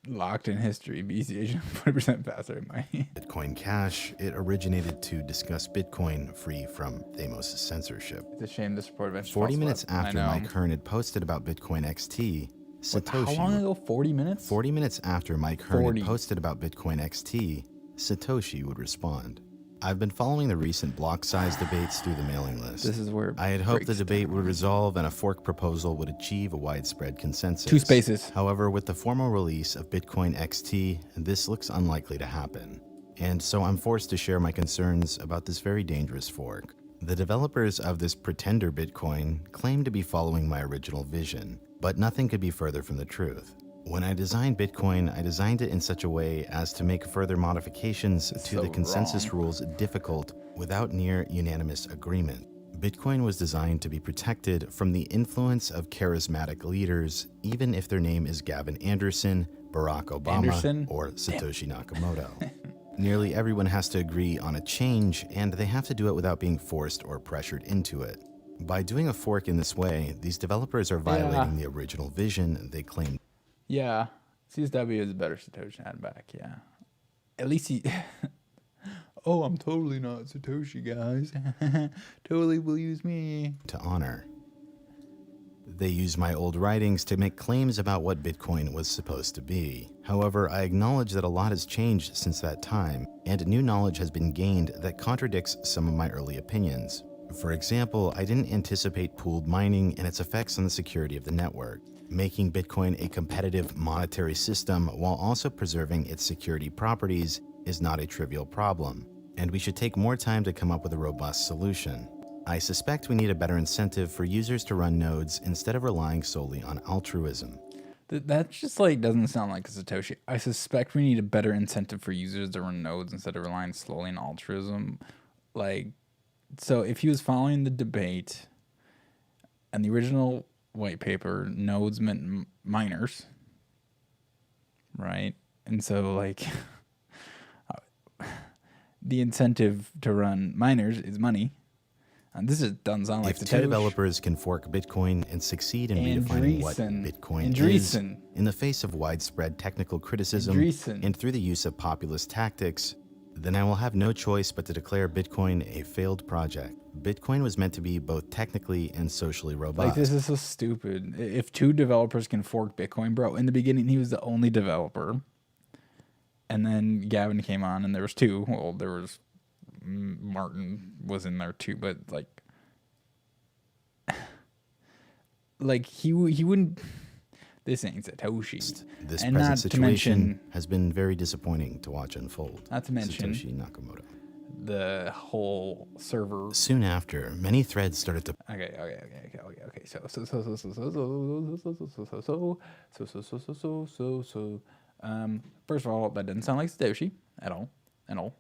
S1: Locked in history. BCH 40% faster than my
S2: Bitcoin Cash, it originated to discuss Bitcoin free from Thamos' censorship.
S1: It's a shame this report eventually
S2: 40 minutes after Mike Hearn had posted about Bitcoin XT, Satoshi...
S1: How long ago? 40 minutes?
S2: 40 minutes after Mike Hearn had posted about Bitcoin XT, Satoshi would respond. I've been following the recent block size debates through the mailing list.
S1: This is where
S2: I had hoped the debate would resolve and a fork proposal would achieve a widespread consensus.
S1: 2 spaces.
S2: However, with the formal release of Bitcoin XT, this looks unlikely to happen. And so I'm forced to share my concerns about this very dangerous fork. The developers of this pretender Bitcoin claim to be following my original vision, but nothing could be further from the truth. When I designed Bitcoin, I designed it in such a way as to make further modifications to the consensus rules difficult without near unanimous agreement. Bitcoin was designed to be protected from the influence of charismatic leaders, even if their name is Gavin Anderson, Barack Obama, or Satoshi Nakamoto. Nearly everyone has to agree on a change, and they have to do it without being forced or pressured into it. By doing a fork in this way, these developers are violating the original vision they claimed.
S1: Yeah, CSW is a better Satoshi had back, yeah. At least he... Oh, I'm totally not Satoshi, guys. Totally believes me.
S2: To honor. They use my old writings to make claims about what Bitcoin was supposed to be. However, I acknowledge that a lot has changed since that time, and new knowledge has been gained that contradicts some of my early opinions. For example, I didn't anticipate pooled mining and its effects on the security of the network. Making Bitcoin a competitive monetary system while also preserving its security properties is not a trivial problem, and we should take more time to come up with a robust solution. I suspect we need a better incentive for users to run nodes instead of relying solely on altruism.
S1: That just like doesn't sound like a Satoshi. I suspect we need a better incentive for users to run nodes instead of relying solely on altruism. Like, so if he was following the debate and the original white paper, nodes meant miners, right? And so like the incentive to run miners is money. And this doesn't sound like
S2: If two developers can fork Bitcoin and succeed in redefining what Bitcoin is in the face of widespread technical criticism and through the use of populist tactics, then I will have no choice but to declare Bitcoin a failed project. Bitcoin was meant to be both technically and socially robust.
S1: Like, this is so stupid. If two developers can fork Bitcoin, bro, in the beginning he was the only developer. And then Gavin came on and there was 2. Well, there was Martin was in there too, but like he wouldn't. This ain't Satoshi.
S2: This
S1: and
S2: present situation has been very disappointing to watch unfold.
S1: Not to mention
S2: Satoshi Nakamoto.
S1: The whole server.
S2: Soon after, many threads started to.
S1: Okay. So. First of all, that doesn't sound like Satoshi at all. at all.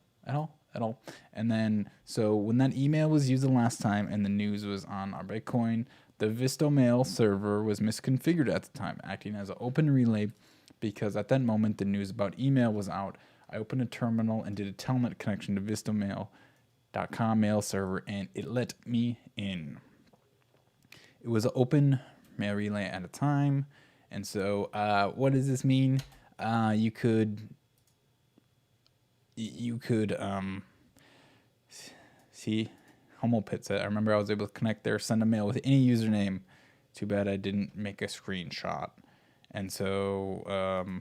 S1: And then, so when that email was used the last time and the news was on our Bitcoin, the Vistomail server was misconfigured at the time, acting as an open relay because at that moment the news about email was out. I opened a terminal and did a telnet connection to Vistomail.com mail server, and it let me in. It was an open mail relay at a time. And so what does this mean? You could see Homo Pizza. I remember I was able to connect there, send a mail with any username. Too bad I didn't make a screenshot. And so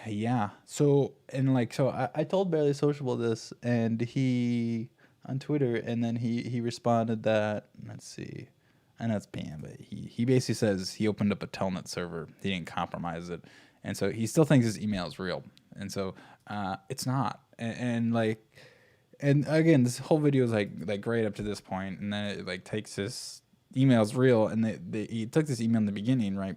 S1: yeah. So I told Barely Sociable this, and he on Twitter, and then he responded that, let's see, I know it's spam, but he basically says he opened up a telnet server. He didn't compromise it. And so he still thinks his email is real. And so it's not. And again, this whole video is like great up to this point, and then it like takes this email's real, and he took this email in the beginning, right,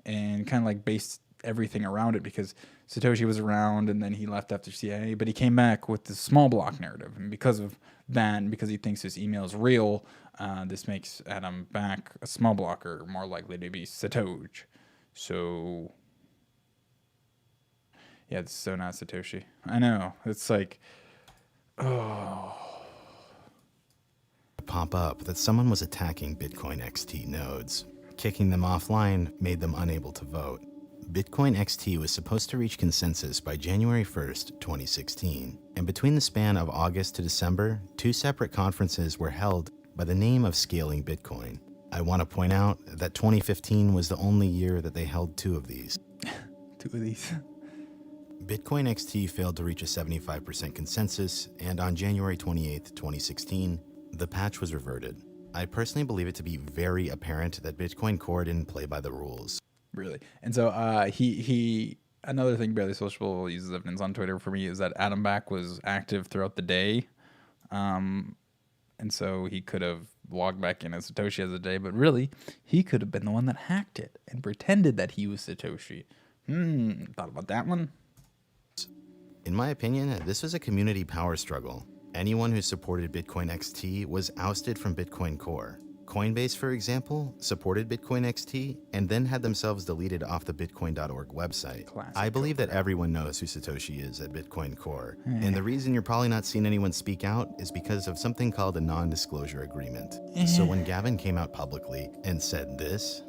S1: and kind of like based everything around it because Satoshi was around, and then he left after CIA, but he came back with this small block narrative, and because of that, and because he thinks this email is real, this makes Adam Back a small blocker, more likely to be Satoshi. So yeah, it's so not Satoshi. I know. It's like,
S2: Pop up that someone was attacking Bitcoin XT nodes. Kicking them offline made them unable to vote. Bitcoin XT was supposed to reach consensus by January 1st, 2016. And between the span of August to December, 2 separate conferences were held by the name of Scaling Bitcoin. I want to point out that 2015 was the only year that they held 2 of these.
S1: 2 of these.
S2: Bitcoin XT failed to reach a 75% consensus, and on January 28th, 2016, the patch was reverted. I personally believe it to be very apparent that Bitcoin Core didn't play by the rules.
S1: Really. And so he another thing Barely Sociable uses evidence on Twitter for me is that Adam Back was active throughout the day. And so he could have logged back in as Satoshi as a day, but really he could have been the one that hacked it and pretended that he was Satoshi. Thought about that one?
S2: In my opinion, this was a community power struggle. Anyone who supported Bitcoin XT was ousted from Bitcoin Core. Coinbase, for example, supported Bitcoin XT and then had themselves deleted off the Bitcoin.org website.
S1: Classic.
S2: I believe that everyone knows who Satoshi is at Bitcoin Core. And the reason you're probably not seeing anyone speak out is because of something called a non-disclosure agreement. So when Gavin came out publicly and said this,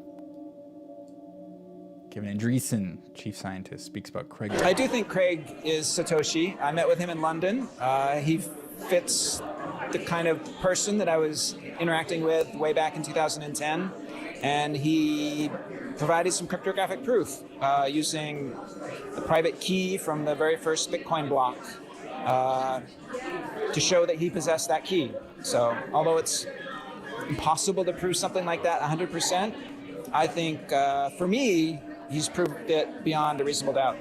S1: Kevin Andreessen, chief scientist, speaks about Craig.
S7: I do think Craig is Satoshi. I met with him in London. He fits the kind of person that I was interacting with way back in 2010, and he provided some cryptographic proof using the private key from the very first Bitcoin block to show that he possessed that key. So although it's impossible to prove something like that 100%, I think for me, he's proved it beyond a reasonable doubt.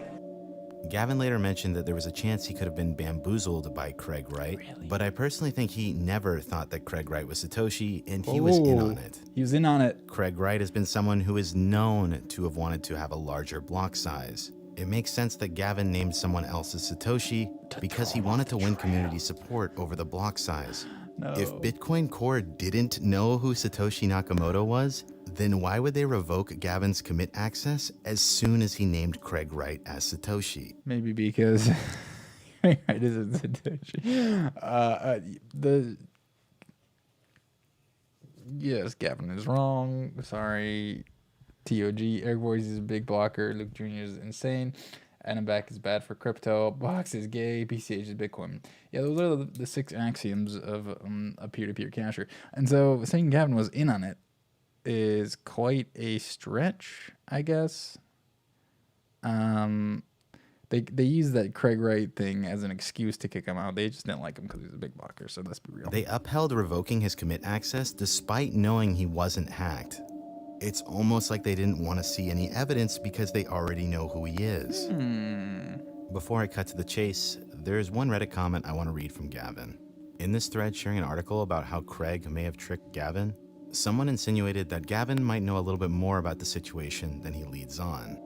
S2: Gavin later mentioned that there was a chance he could have been bamboozled by Craig Wright, but I personally think he never thought that Craig Wright was Satoshi, and he was in on it.
S1: He was in on it.
S2: Craig Wright has been someone who is known to have wanted to have a larger block size. It makes sense that Gavin named someone else as Satoshi because he wanted to win community support over the block size.
S1: No.
S2: If Bitcoin Core didn't know who Satoshi Nakamoto was, then why would they revoke Gavin's commit access as soon as he named Craig Wright as Satoshi?
S1: Maybe because Craig Wright isn't Satoshi. Yes, Gavin is wrong. Sorry. TOG, Eric Boys is a big blocker. Luke Jr. is insane. Adam Back is bad for crypto. Box is gay. PCH is Bitcoin. Yeah, those are the 6 axioms of a peer-to-peer casher. And so saying Gavin was in on it is quite a stretch, I guess. They use that Craig Wright thing as an excuse to kick him out. They just didn't like him because he's a big blocker, so let's be real.
S2: They upheld revoking his commit access despite knowing he wasn't hacked. It's almost like they didn't want to see any evidence because they already know who he is. Before I cut to the chase, there's one Reddit comment I want to read from Gavin. In this thread sharing an article about how Craig may have tricked Gavin, someone insinuated that Gavin might know a little bit more about the situation than he leads on.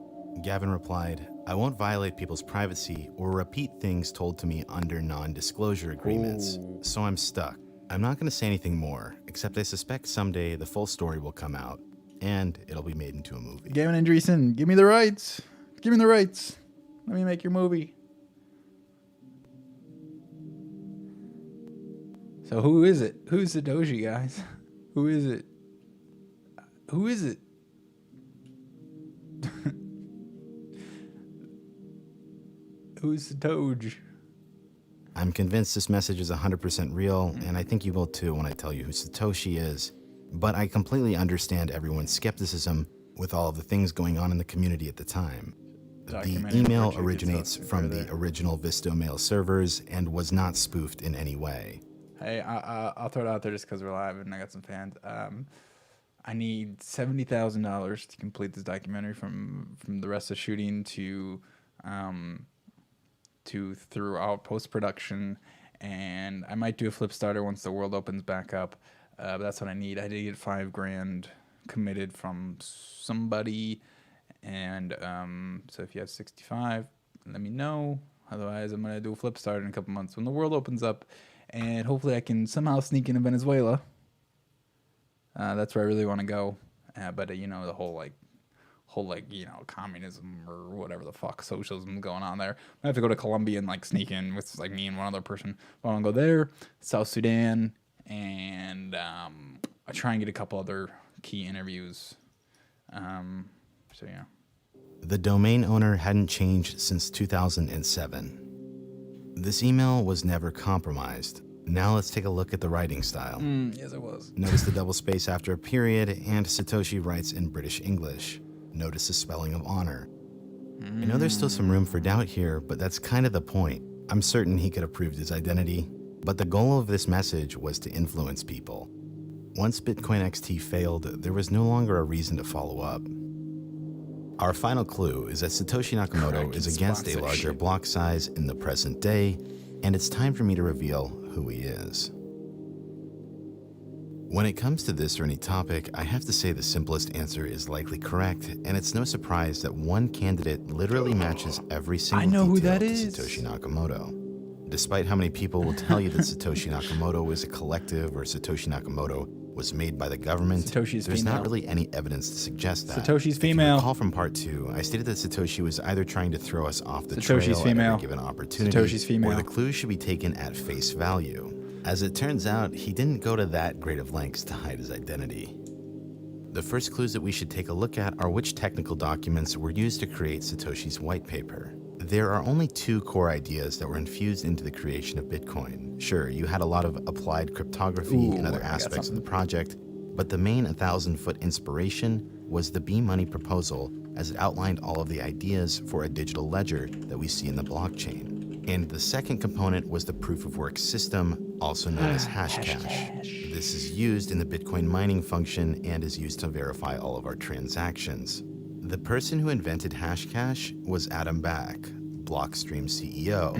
S2: Gavin replied, I won't violate people's privacy or repeat things told to me under non-disclosure agreements, so I'm stuck. I'm not going to say anything more, except I suspect someday the full story will come out, and it'll be made into a movie.
S1: Gavin Andreessen, give me the rights. Give me the rights. Let me make your movie. So who is it? Who's Satoshi, guys? Who is it? Who is it? Who's Satoshi?
S2: I'm convinced this message is 100% real, and I think you will too when I tell you who Satoshi is. But I completely understand everyone's skepticism with all of the things going on in the community at the time. The email originates from the original Visto Mail servers and was not spoofed in any way.
S1: Hey, I'll throw it out there just because we're live and I got some fans. I need $70,000 to complete this documentary from the rest of the shooting to throughout post-production, and I might do a flip starter once the world opens back up, but that's what I need. I did get $5,000 committed from somebody, and so if you have 65, let me know. Otherwise, I'm gonna do a flip starter in a couple months when the world opens up, and hopefully I can somehow sneak into Venezuela. That's where I really want to go, but you know, the whole you know, communism or whatever the fuck socialism going on there. I have to go to Colombia and like sneak in with like me and one other person. I want to go there, South Sudan, and I try and get a couple other key interviews. So yeah.
S2: The domain owner hadn't changed since 2007. This email was never compromised. Now let's take a look at the writing style.
S1: Yes, it was.
S2: Notice the double space after a period, and Satoshi writes in British English. Notice the spelling of honor. I know there's still some room for doubt here, but that's kind of the point. I'm certain he could have proved his identity, but the goal of this message was to influence people. Once Bitcoin XT failed, there was no longer a reason to follow up. Our final clue is that Satoshi Nakamoto is against a larger block size in the present day, and it's time for me to reveal who he is. When it comes to this or any topic, I have to say the simplest answer is likely correct, and it's no surprise that one candidate literally matches every single detail to Satoshi Nakamoto. Despite how many people will tell you that Satoshi Nakamoto is a collective or Satoshi Nakamoto was made by the government, there's not really any evidence to suggest that.
S1: Satoshi's female.
S2: If you recall from part 2, I stated that Satoshi was either trying to throw us off the trail at every given opportunity, or the clues should be taken at face value. As it turns out, he didn't go to that great of lengths to hide his identity. The first clues that we should take a look at are which technical documents were used to create Satoshi's white paper. There are only 2 core ideas that were infused into the creation of Bitcoin. Sure, you had a lot of applied cryptography and other aspects of the project, but the main 1,000-foot inspiration was the B-Money proposal, as it outlined all of the ideas for a digital ledger that we see in the blockchain. And the second component was the proof-of-work system, also known as Hashcash. This is used in the Bitcoin mining function and is used to verify all of our transactions. The person who invented Hashcash was Adam Back, Blockstream CEO.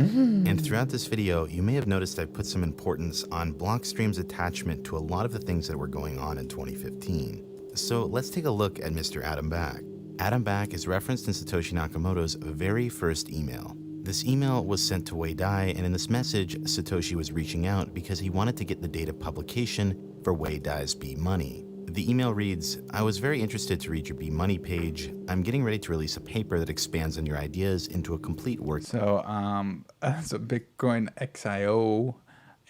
S2: And throughout this video, you may have noticed I put some importance on Blockstream's attachment to a lot of the things that were going on in 2015. So let's take a look at Mr. Adam Back. Adam Back is referenced in Satoshi Nakamoto's very first email. This email was sent to Wei Dai, and in this message, Satoshi was reaching out because he wanted to get the date of publication for Wei Dai's B-Money. The email reads, I was very interested to read your B-Money page. I'm getting ready to release a paper that expands on your ideas into a complete work.
S1: So Bitcoin XIO,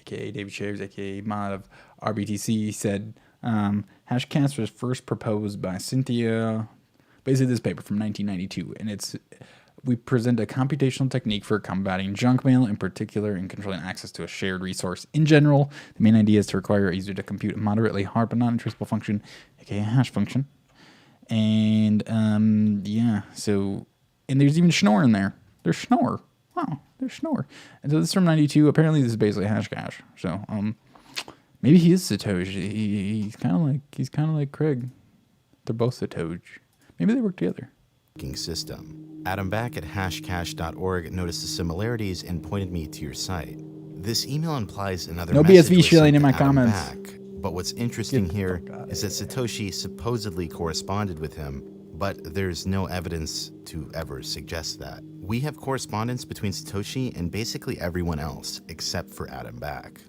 S1: aka David Shavers, aka mod of RBTC, said Hashcash was first proposed by Cynthia. Basically, this paper from 1992, and we present a computational technique for combating junk mail, in particular, and controlling access to a shared resource in general. The main idea is to require easier to compute a moderately hard but not untraceable function, aka a hash function. And yeah, so, and there's even Schnorr in there. There's Schnorr. Wow, there's Schnorr. And so this is from 92. Apparently, this is basically Hashcash. So maybe he is Satoshi. He's kind of like Craig. They're both Satoshi. Maybe they work together.
S2: System. Adam Back at hashcash.org noticed the similarities and pointed me to your site. This email implies another
S1: no
S2: message
S1: BSV shilling in my
S2: Adam
S1: comments.
S2: Back, but what's interesting here is that Satoshi supposedly corresponded with him, but there's no evidence to ever suggest that. We have correspondence between Satoshi and basically everyone else, except for Adam Back.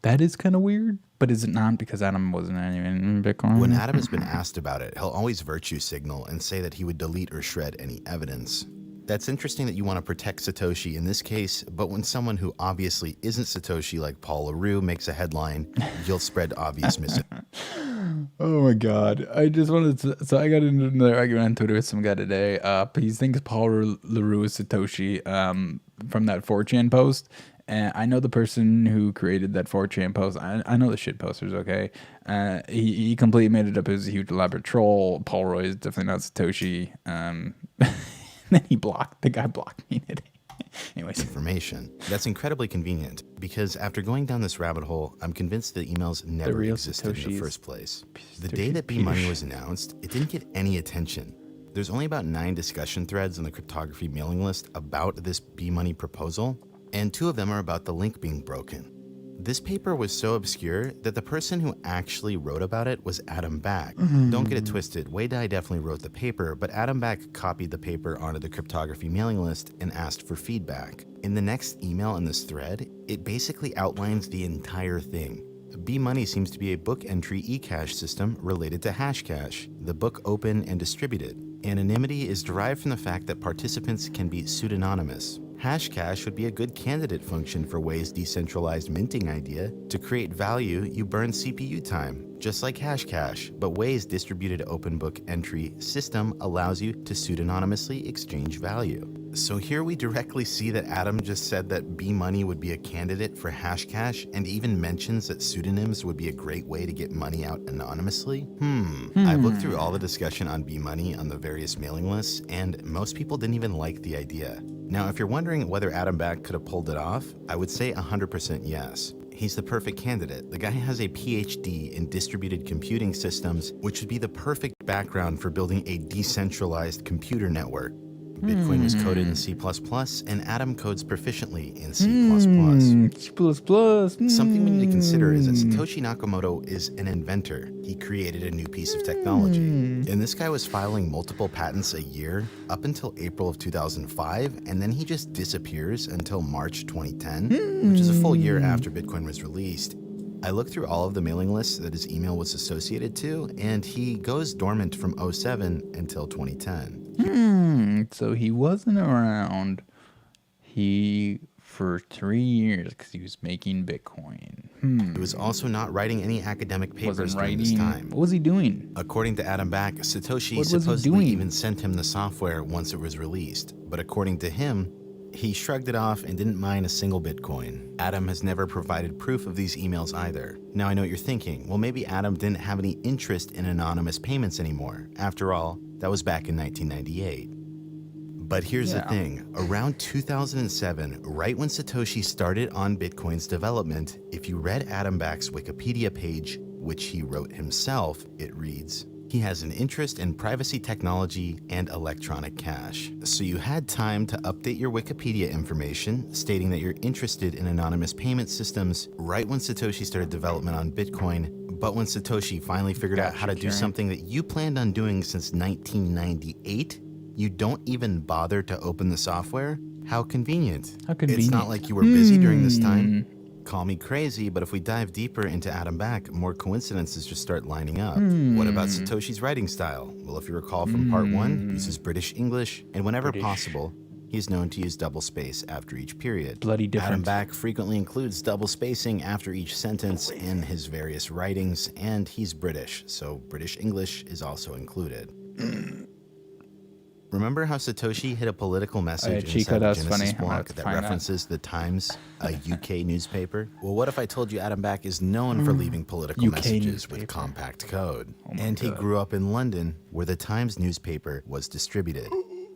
S1: That is kind of weird, but is it not because Adam wasn't even in Bitcoin?
S2: When Adam has been asked about it, he'll always virtue signal and say that he would delete or shred any evidence. That's interesting that you want to protect Satoshi in this case, but when someone who obviously isn't Satoshi like Paul LaRue makes a headline, you'll spread obvious misinformation.
S1: Oh my God. I just wanted to, so I got into another argument on Twitter with some guy today. He thinks Paul LaRue is Satoshi from that 4chan post. And I know the person who created that 4chan post. I know the shit posters, okay? He completely made it up as a huge elaborate troll. Paul Roy is definitely not Satoshi. Then the guy blocked me today. Anyways.
S2: Information. That's incredibly convenient because after going down this rabbit hole, I'm convinced the emails never existed in the first place. The day that B-Money was announced, it didn't get any attention. There's only about 9 discussion threads on the cryptography mailing list about this B-Money proposal, and 2 of them are about the link being broken. This paper was so obscure that the person who actually wrote about it was Adam Back. Don't get it twisted, Wei Dai definitely wrote the paper, but Adam Back copied the paper onto the cryptography mailing list and asked for feedback. In the next email in this thread, it basically outlines the entire thing. B-Money seems to be a book entry eCash system related to Hashcash, the book open and distributed. Anonymity is derived from the fact that participants can be pseudonymous. Hashcash would be a good candidate function for Wei's decentralized minting idea. To create value, you burn CPU time, just like Hashcash, but Wei's distributed open book entry system allows you to pseudonymously exchange value. So here we directly see that Adam just said that B-Money would be a candidate for Hashcash and even mentions that pseudonyms would be a great way to get money out anonymously. I've looked through all the discussion on B-Money on the various mailing lists, and most people didn't even like the idea. Now, if you're wondering whether Adam Back could have pulled it off, I would say 100% yes. He's the perfect candidate. The guy has a PhD in distributed computing systems, which would be the perfect background for building a decentralized computer network. Bitcoin was coded in C++, and Adam codes proficiently in C++. Something we need to consider is that Satoshi Nakamoto is an inventor. He created a new piece of technology. And this guy was filing multiple patents a year up until April of 2005, and then he just disappears until March 2010, which is a full year after Bitcoin was released. I looked through all of the mailing lists that his email was associated to, and he goes dormant from 2007 until 2010.
S1: So he wasn't around for 3 years because he was making Bitcoin.
S2: He was also not writing any academic papers during this time.
S1: What was he doing?
S2: According to Adam Back, Satoshi supposedly even sent him the software once it was released. But according to him, he shrugged it off and didn't mine a single Bitcoin. Adam has never provided proof of these emails either. Now I know what you're thinking. Well, maybe Adam didn't have any interest in anonymous payments anymore. After all, that was back in 1998. But here's the thing. Around 2007, right when Satoshi started on Bitcoin's development, if you read Adam Back's Wikipedia page, which he wrote himself, it reads, he has an interest in privacy technology and electronic cash. So you had time to update your Wikipedia information, stating that you're interested in anonymous payment systems right when Satoshi started development on Bitcoin. But when Satoshi finally figured out how to do something that you planned on doing since 1998, you don't even bother to open the software? How convenient.
S1: How convenient.
S2: It's not like you were busy during this time. Call me crazy, but if we dive deeper into Adam Back, more coincidences just start lining up. What about Satoshi's writing style? Well, if you recall from part 1, he uses British English, and whenever possible, he is known to use double space after each period.
S1: Bloody different.
S2: Adam Back frequently includes double spacing after each sentence in his various writings, and he's British, so British English is also included. Remember how Satoshi hid a political message inside the Genesis block that references the Times, a UK newspaper? Well, what if I told you Adam Back is known for leaving political messages with compact code? And he grew up in London, where the Times newspaper was distributed.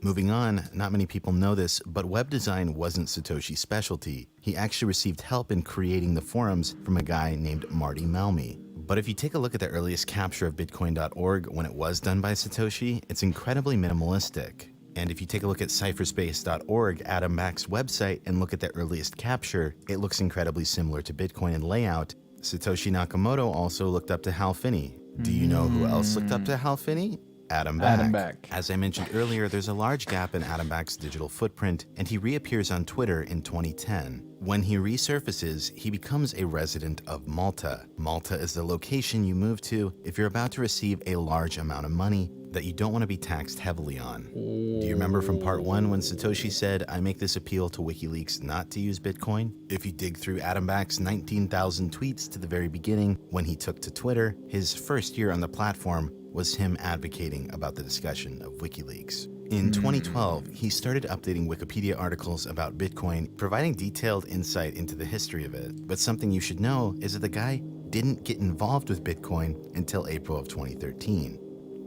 S2: Moving on, not many people know this, but web design wasn't Satoshi's specialty. He actually received help in creating the forums from a guy named Marty Malmy. But if you take a look at the earliest capture of Bitcoin.org when it was done by Satoshi, it's incredibly minimalistic. And if you take a look at cypherspace.org, Adam Back's website, and look at the earliest capture, it looks incredibly similar to Bitcoin in layout. Satoshi Nakamoto also looked up to Hal Finney. Do you know who else looked up to Hal Finney? Adam Back. As I mentioned earlier, there's a large gap in Adam Back's digital footprint, and he reappears on Twitter in 2010. When he resurfaces, he becomes a resident of Malta. Malta is the location you move to if you're about to receive a large amount of money that you don't want to be taxed heavily on. Do you remember from part 1 when Satoshi said, I make this appeal to WikiLeaks not to use Bitcoin? If you dig through Adam Back's 19,000 tweets to the very beginning when he took to Twitter, his first year on the platform was him advocating about the discussion of WikiLeaks. In 2012, he started updating Wikipedia articles about Bitcoin, providing detailed insight into the history of it. But something you should know is that the guy didn't get involved with Bitcoin until April of 2013.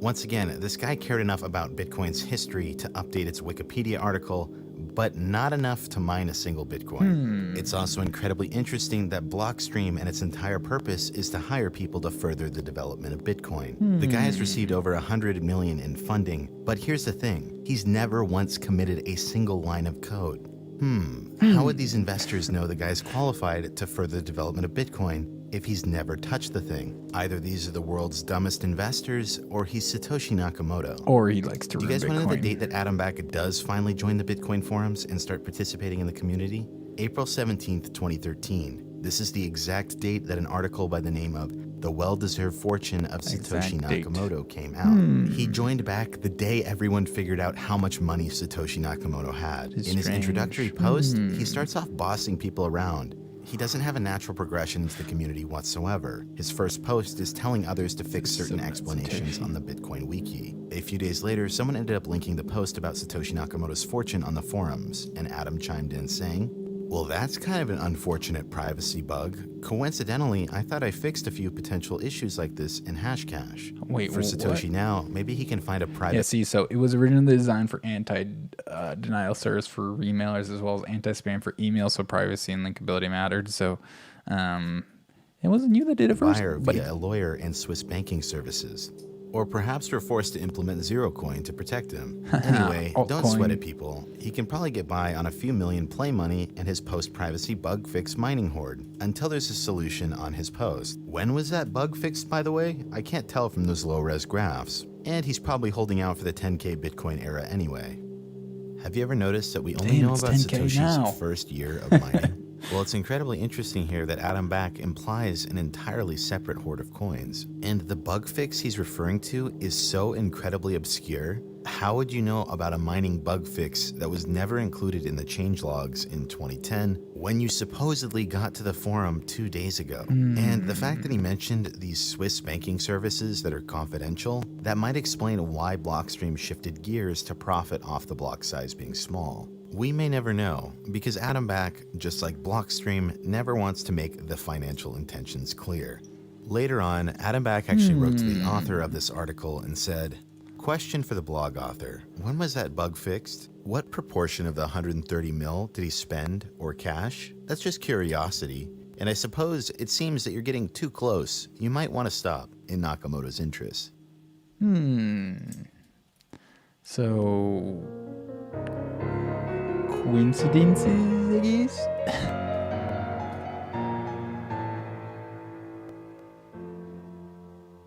S2: Once again, this guy cared enough about Bitcoin's history to update its Wikipedia article, but not enough to mine a single Bitcoin. It's also incredibly interesting that Blockstream and its entire purpose is to hire people to further the development of Bitcoin. The guy has received over $100 million in funding, but here's the thing, he's never once committed a single line of code. How would these investors know the guy's qualified to further the development of Bitcoin if he's never touched the thing? Either these are the world's dumbest investors, or he's Satoshi Nakamoto.
S1: Or he likes to
S2: Do you
S1: ruin
S2: guys want to know the
S1: Bitcoin.
S2: date that Adam Back does finally join the Bitcoin forums and start participating in the community? April 17th, 2013. This is the exact date that an article by the name of The Well-Deserved Fortune of Satoshi
S1: Exact date.
S2: Nakamoto came out. He joined back the day everyone figured out how much money Satoshi Nakamoto had.
S1: It's
S2: In his
S1: strange.
S2: introductory post, he starts off bossing people around. He doesn't have a natural progression into the community whatsoever. His first post is telling others to fix certain explanations on the Bitcoin wiki. A few days later, someone ended up linking the post about Satoshi Nakamoto's fortune on the forums, and Adam chimed in saying, well, that's kind of an unfortunate privacy bug. Coincidentally, I thought I fixed a few potential issues like this in Hashcash.
S1: Wait,
S2: for
S1: what?
S2: Satoshi now, maybe he can find a private...
S1: Yeah, see, so it was originally designed for anti-denial service for emailers as well as anti-spam for email, so privacy and linkability mattered. So it wasn't you that did it first.
S2: buyer
S1: But
S2: via a lawyer and Swiss banking services. Or perhaps we're forced to implement Zerocoin to protect him. Anyway, don't sweat it, people. He can probably get by on a few million play money and his post-privacy bug fix mining horde, until there's a solution on his post. When was that bug fixed, by the way? I can't tell from those low-res graphs. And he's probably holding out for the 10K Bitcoin era anyway. Have you ever noticed that we only know
S1: it's
S2: about
S1: 10K
S2: Satoshi's
S1: now.
S2: first year of mining? Well, it's incredibly interesting here that Adam Back implies an entirely separate hoard of coins. And the bug fix he's referring to is so incredibly obscure. How would you know about a mining bug fix that was never included in the changelogs in 2010 when you supposedly got to the forum 2 days ago? And the fact that he mentioned these Swiss banking services that are confidential, that might explain why Blockstream shifted gears to profit off the block size being small. We may never know, because Adam Back, just like Blockstream, never wants to make the financial intentions clear. Later on, Adam Back actually wrote to the author of this article and said, question for the blog author, when was that bug fixed? What proportion of the 130 mil did he spend or cash? That's just curiosity. And I suppose it seems that you're getting too close. You might want to stop in Nakamoto's interest.
S1: So, coincidences, I guess?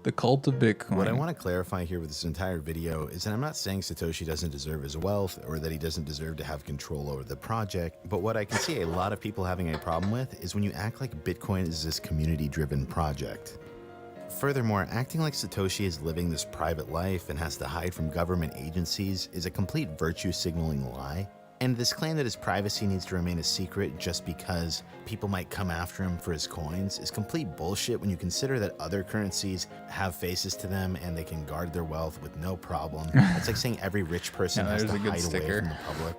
S1: The cult of Bitcoin.
S2: What I want to clarify here with this entire video is that I'm not saying Satoshi doesn't deserve his wealth or that he doesn't deserve to have control over the project, but what I can see a lot of people having a problem with is when you act like Bitcoin is this community-driven project. Furthermore, acting like Satoshi is living this private life and has to hide from government agencies is a complete virtue signaling lie. And this claim that his privacy needs to remain a secret just because people might come after him for his coins is complete bullshit when you consider that other currencies have faces to them and they can guard their wealth with no problem. It's like saying every rich person has to hide away from the public.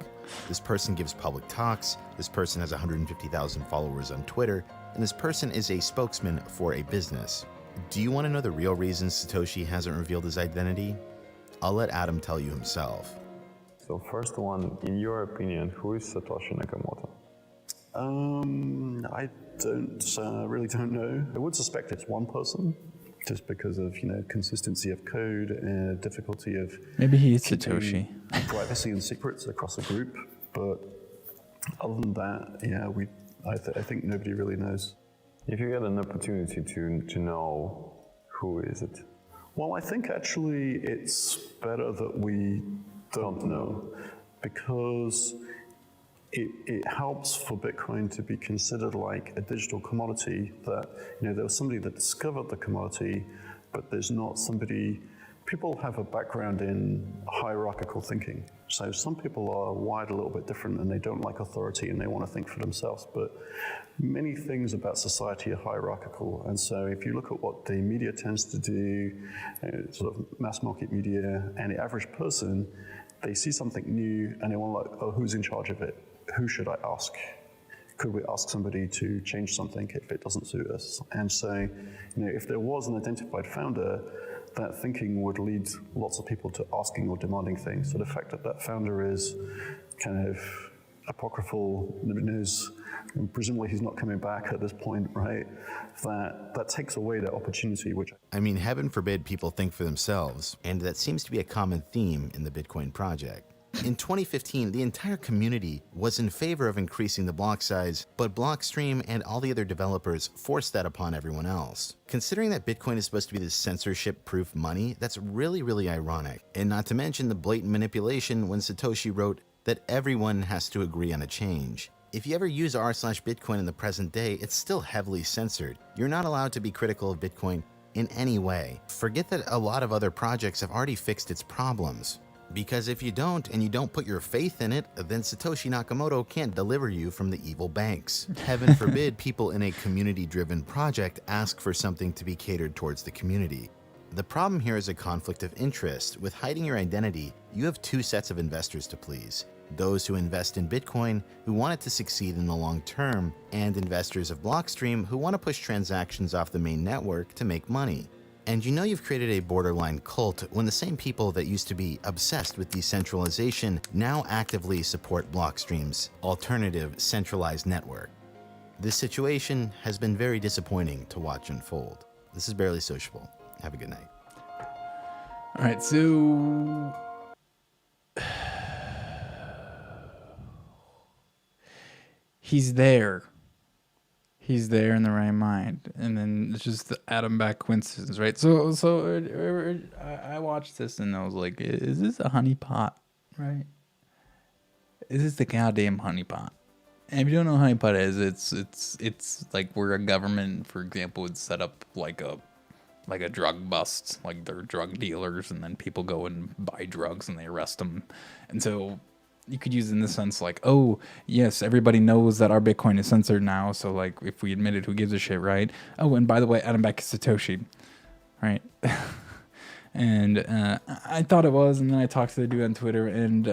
S2: This person gives public talks, this person has 150,000 followers on Twitter, and this person is a spokesman for a business. Do you want to know the real reason Satoshi hasn't revealed his identity? I'll let Adam tell you himself.
S8: So first one, in your opinion, who is Satoshi Nakamoto?
S9: I really don't know. I would suspect it's one person, just because of consistency of code and difficulty of
S1: Maybe he is Satoshi.
S9: privacy and secrets across a group. But other than that, yeah, I think nobody really knows.
S8: If you get an opportunity to know who is it,
S9: Well, I think actually it's better that we don't know, because it helps for Bitcoin to be considered like a digital commodity, that, there was somebody that discovered the commodity, but there's not somebody. People have a background in hierarchical thinking. So some people are wired a little bit different and they don't like authority and they want to think for themselves. But many things about society are hierarchical. And so if you look at what the media tends to do, sort of mass market media, and the average person, they see something new and they want to who's in charge of it? Who should I ask? Could we ask somebody to change something if it doesn't suit us? And so, if there was an identified founder, that thinking would lead lots of people to asking or demanding things. So the fact that that founder is kind of apocryphal news, and presumably he's not coming back at this point, right? That takes away that opportunity, which...
S2: I mean, heaven forbid people think for themselves, and that seems to be a common theme in the Bitcoin project. In 2015, the entire community was in favor of increasing the block size, but Blockstream and all the other developers forced that upon everyone else. Considering that Bitcoin is supposed to be this censorship-proof money, that's really, really ironic. And not to mention the blatant manipulation when Satoshi wrote that everyone has to agree on a change. If you ever use r/Bitcoin in the present day, it's still heavily censored. You're not allowed to be critical of Bitcoin in any way. Forget that a lot of other projects have already fixed its problems. Because if you don't, and you don't put your faith in it, then Satoshi Nakamoto can't deliver you from the evil banks. Heaven forbid people in a community-driven project ask for something to be catered towards the community. The problem here is a conflict of interest. With hiding your identity, you have two sets of investors to please. Those who invest in Bitcoin, who want it to succeed in the long term, and investors of Blockstream who want to push transactions off the main network to make money. And you've created a borderline cult when the same people that used to be obsessed with decentralization now actively support Blockstream's alternative centralized network. This situation has been very disappointing to watch unfold. This is Barely Sociable. Have a good night.
S1: All right, so he's there. He's there in the right mind, and then it's just the atom back coincidence, right? So I watched this and I was like, "Is this a honeypot, right? Is this the goddamn honeypot?" And if you don't know what honeypot is, it's like where a government, for example, would set up like a drug bust, like they're drug dealers, and then people go and buy drugs and they arrest them, and so. You could use it in the sense like, oh, yes, everybody knows that our Bitcoin is censored now. So, like, if we admit it, who gives a shit, right? Oh, and by the way, atom back is Satoshi, right? And I thought it was, and then I talked to the dude on Twitter, and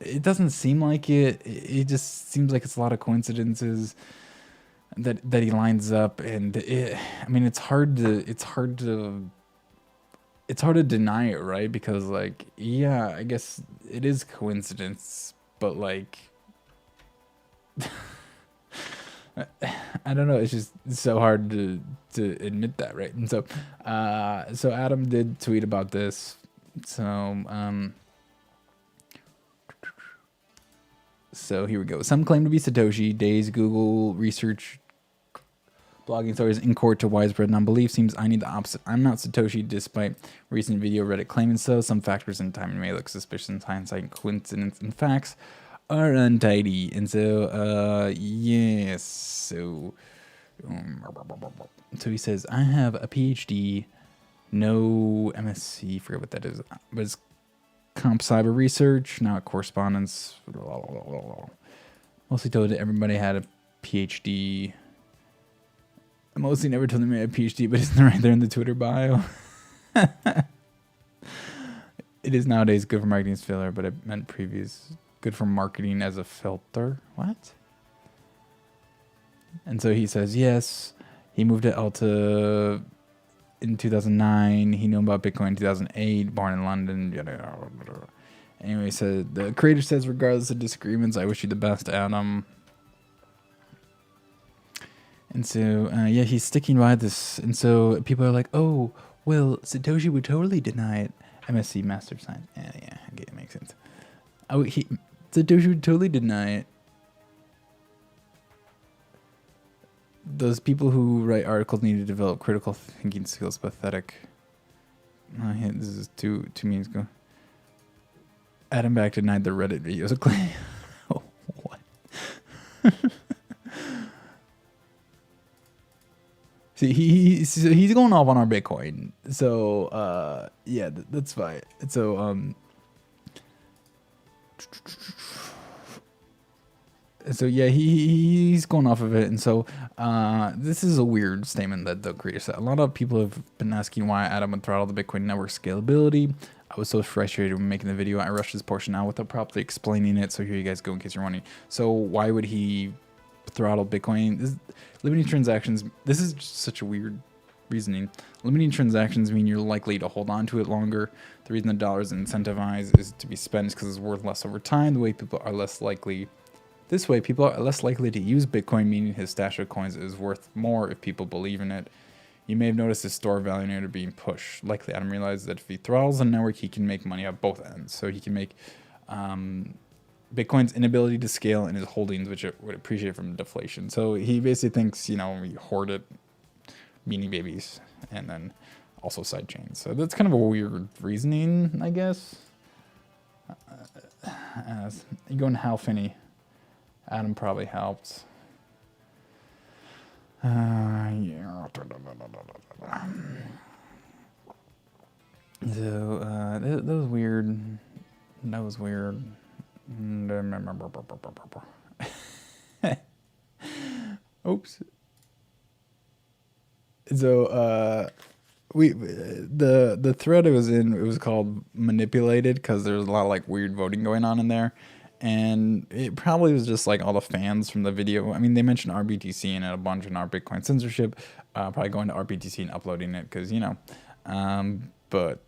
S1: it doesn't seem like it. It just seems like it's a lot of coincidences that he lines up, and it's hard to deny it, right? Because, like, yeah, I guess it is coincidence, but, like, I don't know. It's just so hard to admit that, right? And so Adam did tweet about this. So here we go. Some claim to be Satoshi. Days Google research blogging stories in court to widespread non-belief. Seems I need the opposite. I'm not Satoshi, despite recent video Reddit claiming so. Some factors in timing may look suspicious. Hindsight, coincidence, and facts are untidy. And so, yes. So he says, I have a PhD, no MSc, forget what that is, but it's comp cyber research, now at correspondence. Mostly told everybody had a PhD. I mostly never told them I had a PhD, but isn't it right there in the Twitter bio? It is nowadays good for marketing as filler, but it meant previous. Good for marketing as a filter. What? And so he says, yes, he moved to Alta in 2009. He knew about Bitcoin in 2008, born in London. Anyway, so the creator says, regardless of disagreements, I wish you the best, Adam. And so, yeah, he's sticking by this. And so people are like, oh, well, Satoshi would totally deny it. MSc, Master of Science. Yeah, okay, it makes sense. Oh, Satoshi would totally deny it. Those people who write articles need to develop critical thinking skills. Pathetic. Yeah, this is two memes ago. Adam Back denied the Reddit videos. Oh, what? See, he's going off on our Bitcoin. So, yeah, that's fine. So yeah, he's going off of it, and so this is a weird statement that the creator said. A lot of people have been asking why Adam would throttle the Bitcoin network scalability. I was so frustrated when making the video. I rushed this portion out without properly explaining it. So here you guys go in case you're wondering. So why would he throttle Bitcoin? Limiting transactions. This is just such a weird reasoning. Limiting transactions mean you're likely to hold on to it longer. The reason the dollar is incentivized is to be spent because it's worth less over time. The way people are less likely. This way, people are less likely to use Bitcoin, meaning his stash of coins is worth more if people believe in it. You may have noticed his store value near being pushed. Likely, Adam realizes that if he throttles the network, he can make money at both ends. So he can make Bitcoin's inability to scale and his holdings, which it would appreciate from deflation. So he basically thinks, you know, we hoard it, Beanie Babies, and then also side chains. So that's kind of a weird reasoning, I guess. You go in Hal Finney. Adam probably helped. Yeah. So that was weird. That was weird. Oops. So the thread it was in, it was called Manipulated because there's a lot of like weird voting going on in there. And it probably was just like all the fans from the video. I mean, they mentioned RBTC in it a bunch and our Bitcoin censorship. Probably going to RBTC and uploading it because, you know. But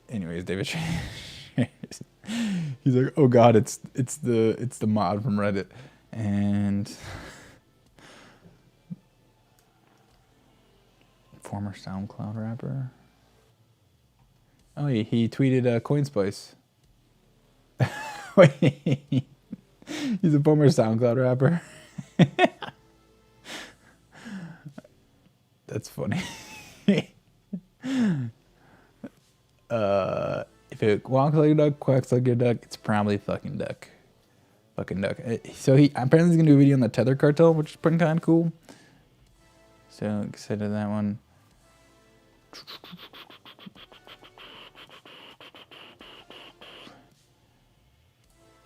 S1: anyways, David he's like, oh God, it's the mod from Reddit. And former SoundCloud rapper. Oh, he tweeted CoinSpice. Wait, he's a former SoundCloud rapper. That's funny. If it walks like a duck, quacks like a duck, it's probably fucking duck. Fucking duck. So he apparently he's gonna do a video on the Tether cartel, which is pretty kind of cool. So excited to that one.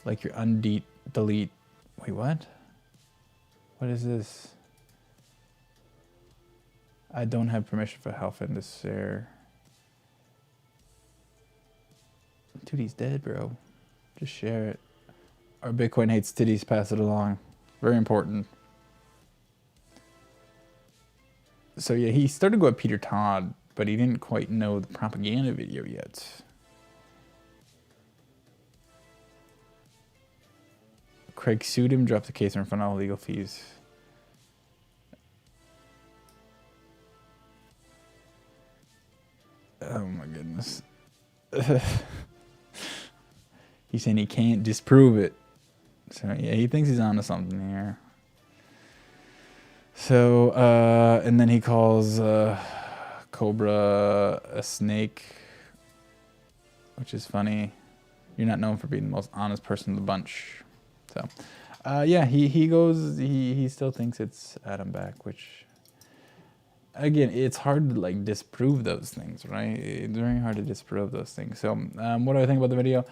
S1: Like your delete. Wait, what? What is this? I don't have permission for Halfin to share. Dude, he's dead, bro. Just share it. Our Bitcoin hates titties, pass it along. Very important. So yeah, he started to go at Peter Todd, but he didn't quite know the propaganda video yet. Craig sued him, dropped the case in front of all legal fees. Oh my goodness. He's saying he can't disprove it. So yeah, he thinks he's onto something here. So, and then he calls Cobra a snake, which is funny. You're not known for being the most honest person in the bunch. So, yeah, he still thinks it's Adam Back, which, again, it's hard to like disprove those things, right? It's very hard to disprove those things. So, what do I think about the video?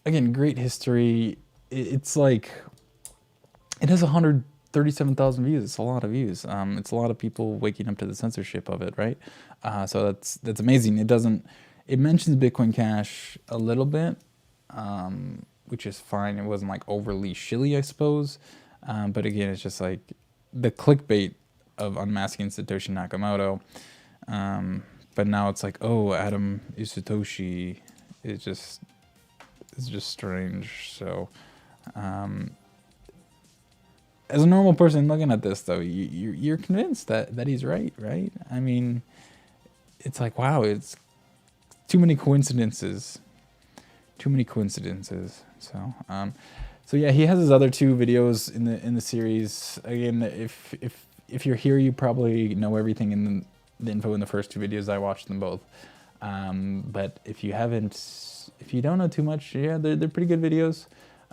S1: Again, great history. It's like, it has 137,000 views. It's a lot of views. It's a lot of people waking up to the censorship of it, right? So that's amazing. It mentions Bitcoin Cash a little bit, which is fine. It wasn't like overly shilly, I suppose. But again, it's just like the clickbait of unmasking Satoshi Nakamoto. But now it's like, oh, Adam is Satoshi. It's just strange. So, as a normal person looking at this, though, you're convinced that he's right? I mean, it's like, wow, it's too many coincidences. Too many coincidences. So, so yeah, he has his other two videos in the series. Again, if you're here, you probably know everything in the info in the first 2 videos. I watched them both. But if you don't know too much, yeah, they're pretty good videos.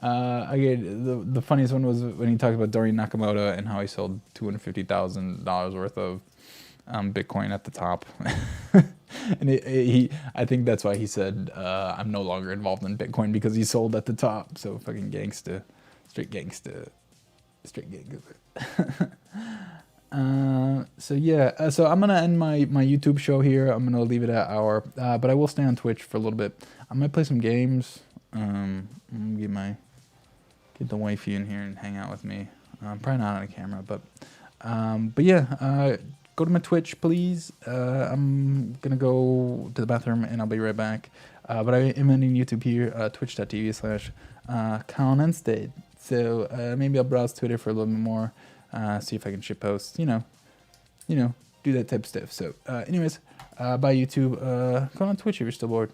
S1: Again, the funniest one was when he talked about Dorian Nakamoto and how he sold $250,000 worth of Bitcoin at the top. And I think that's why he said, I'm no longer involved in Bitcoin, because he sold at the top. So fucking gangsta, straight gangsta, straight gangsta. So yeah, so I'm gonna end my YouTube show here. I'm gonna leave it at hour, but I will stay on Twitch for a little bit. I might play some games. I'm gonna get the wifey in here and hang out with me. Probably not on a camera, but yeah, go to my Twitch, please. I'm gonna go to the bathroom and I'll be right back. But I am ending YouTube here, twitch.tv/Collin State. So maybe I'll browse Twitter for a little bit more, see if I can shitpost, you know, do that type of stuff. So anyways, bye YouTube. Go on Twitch if you're still bored.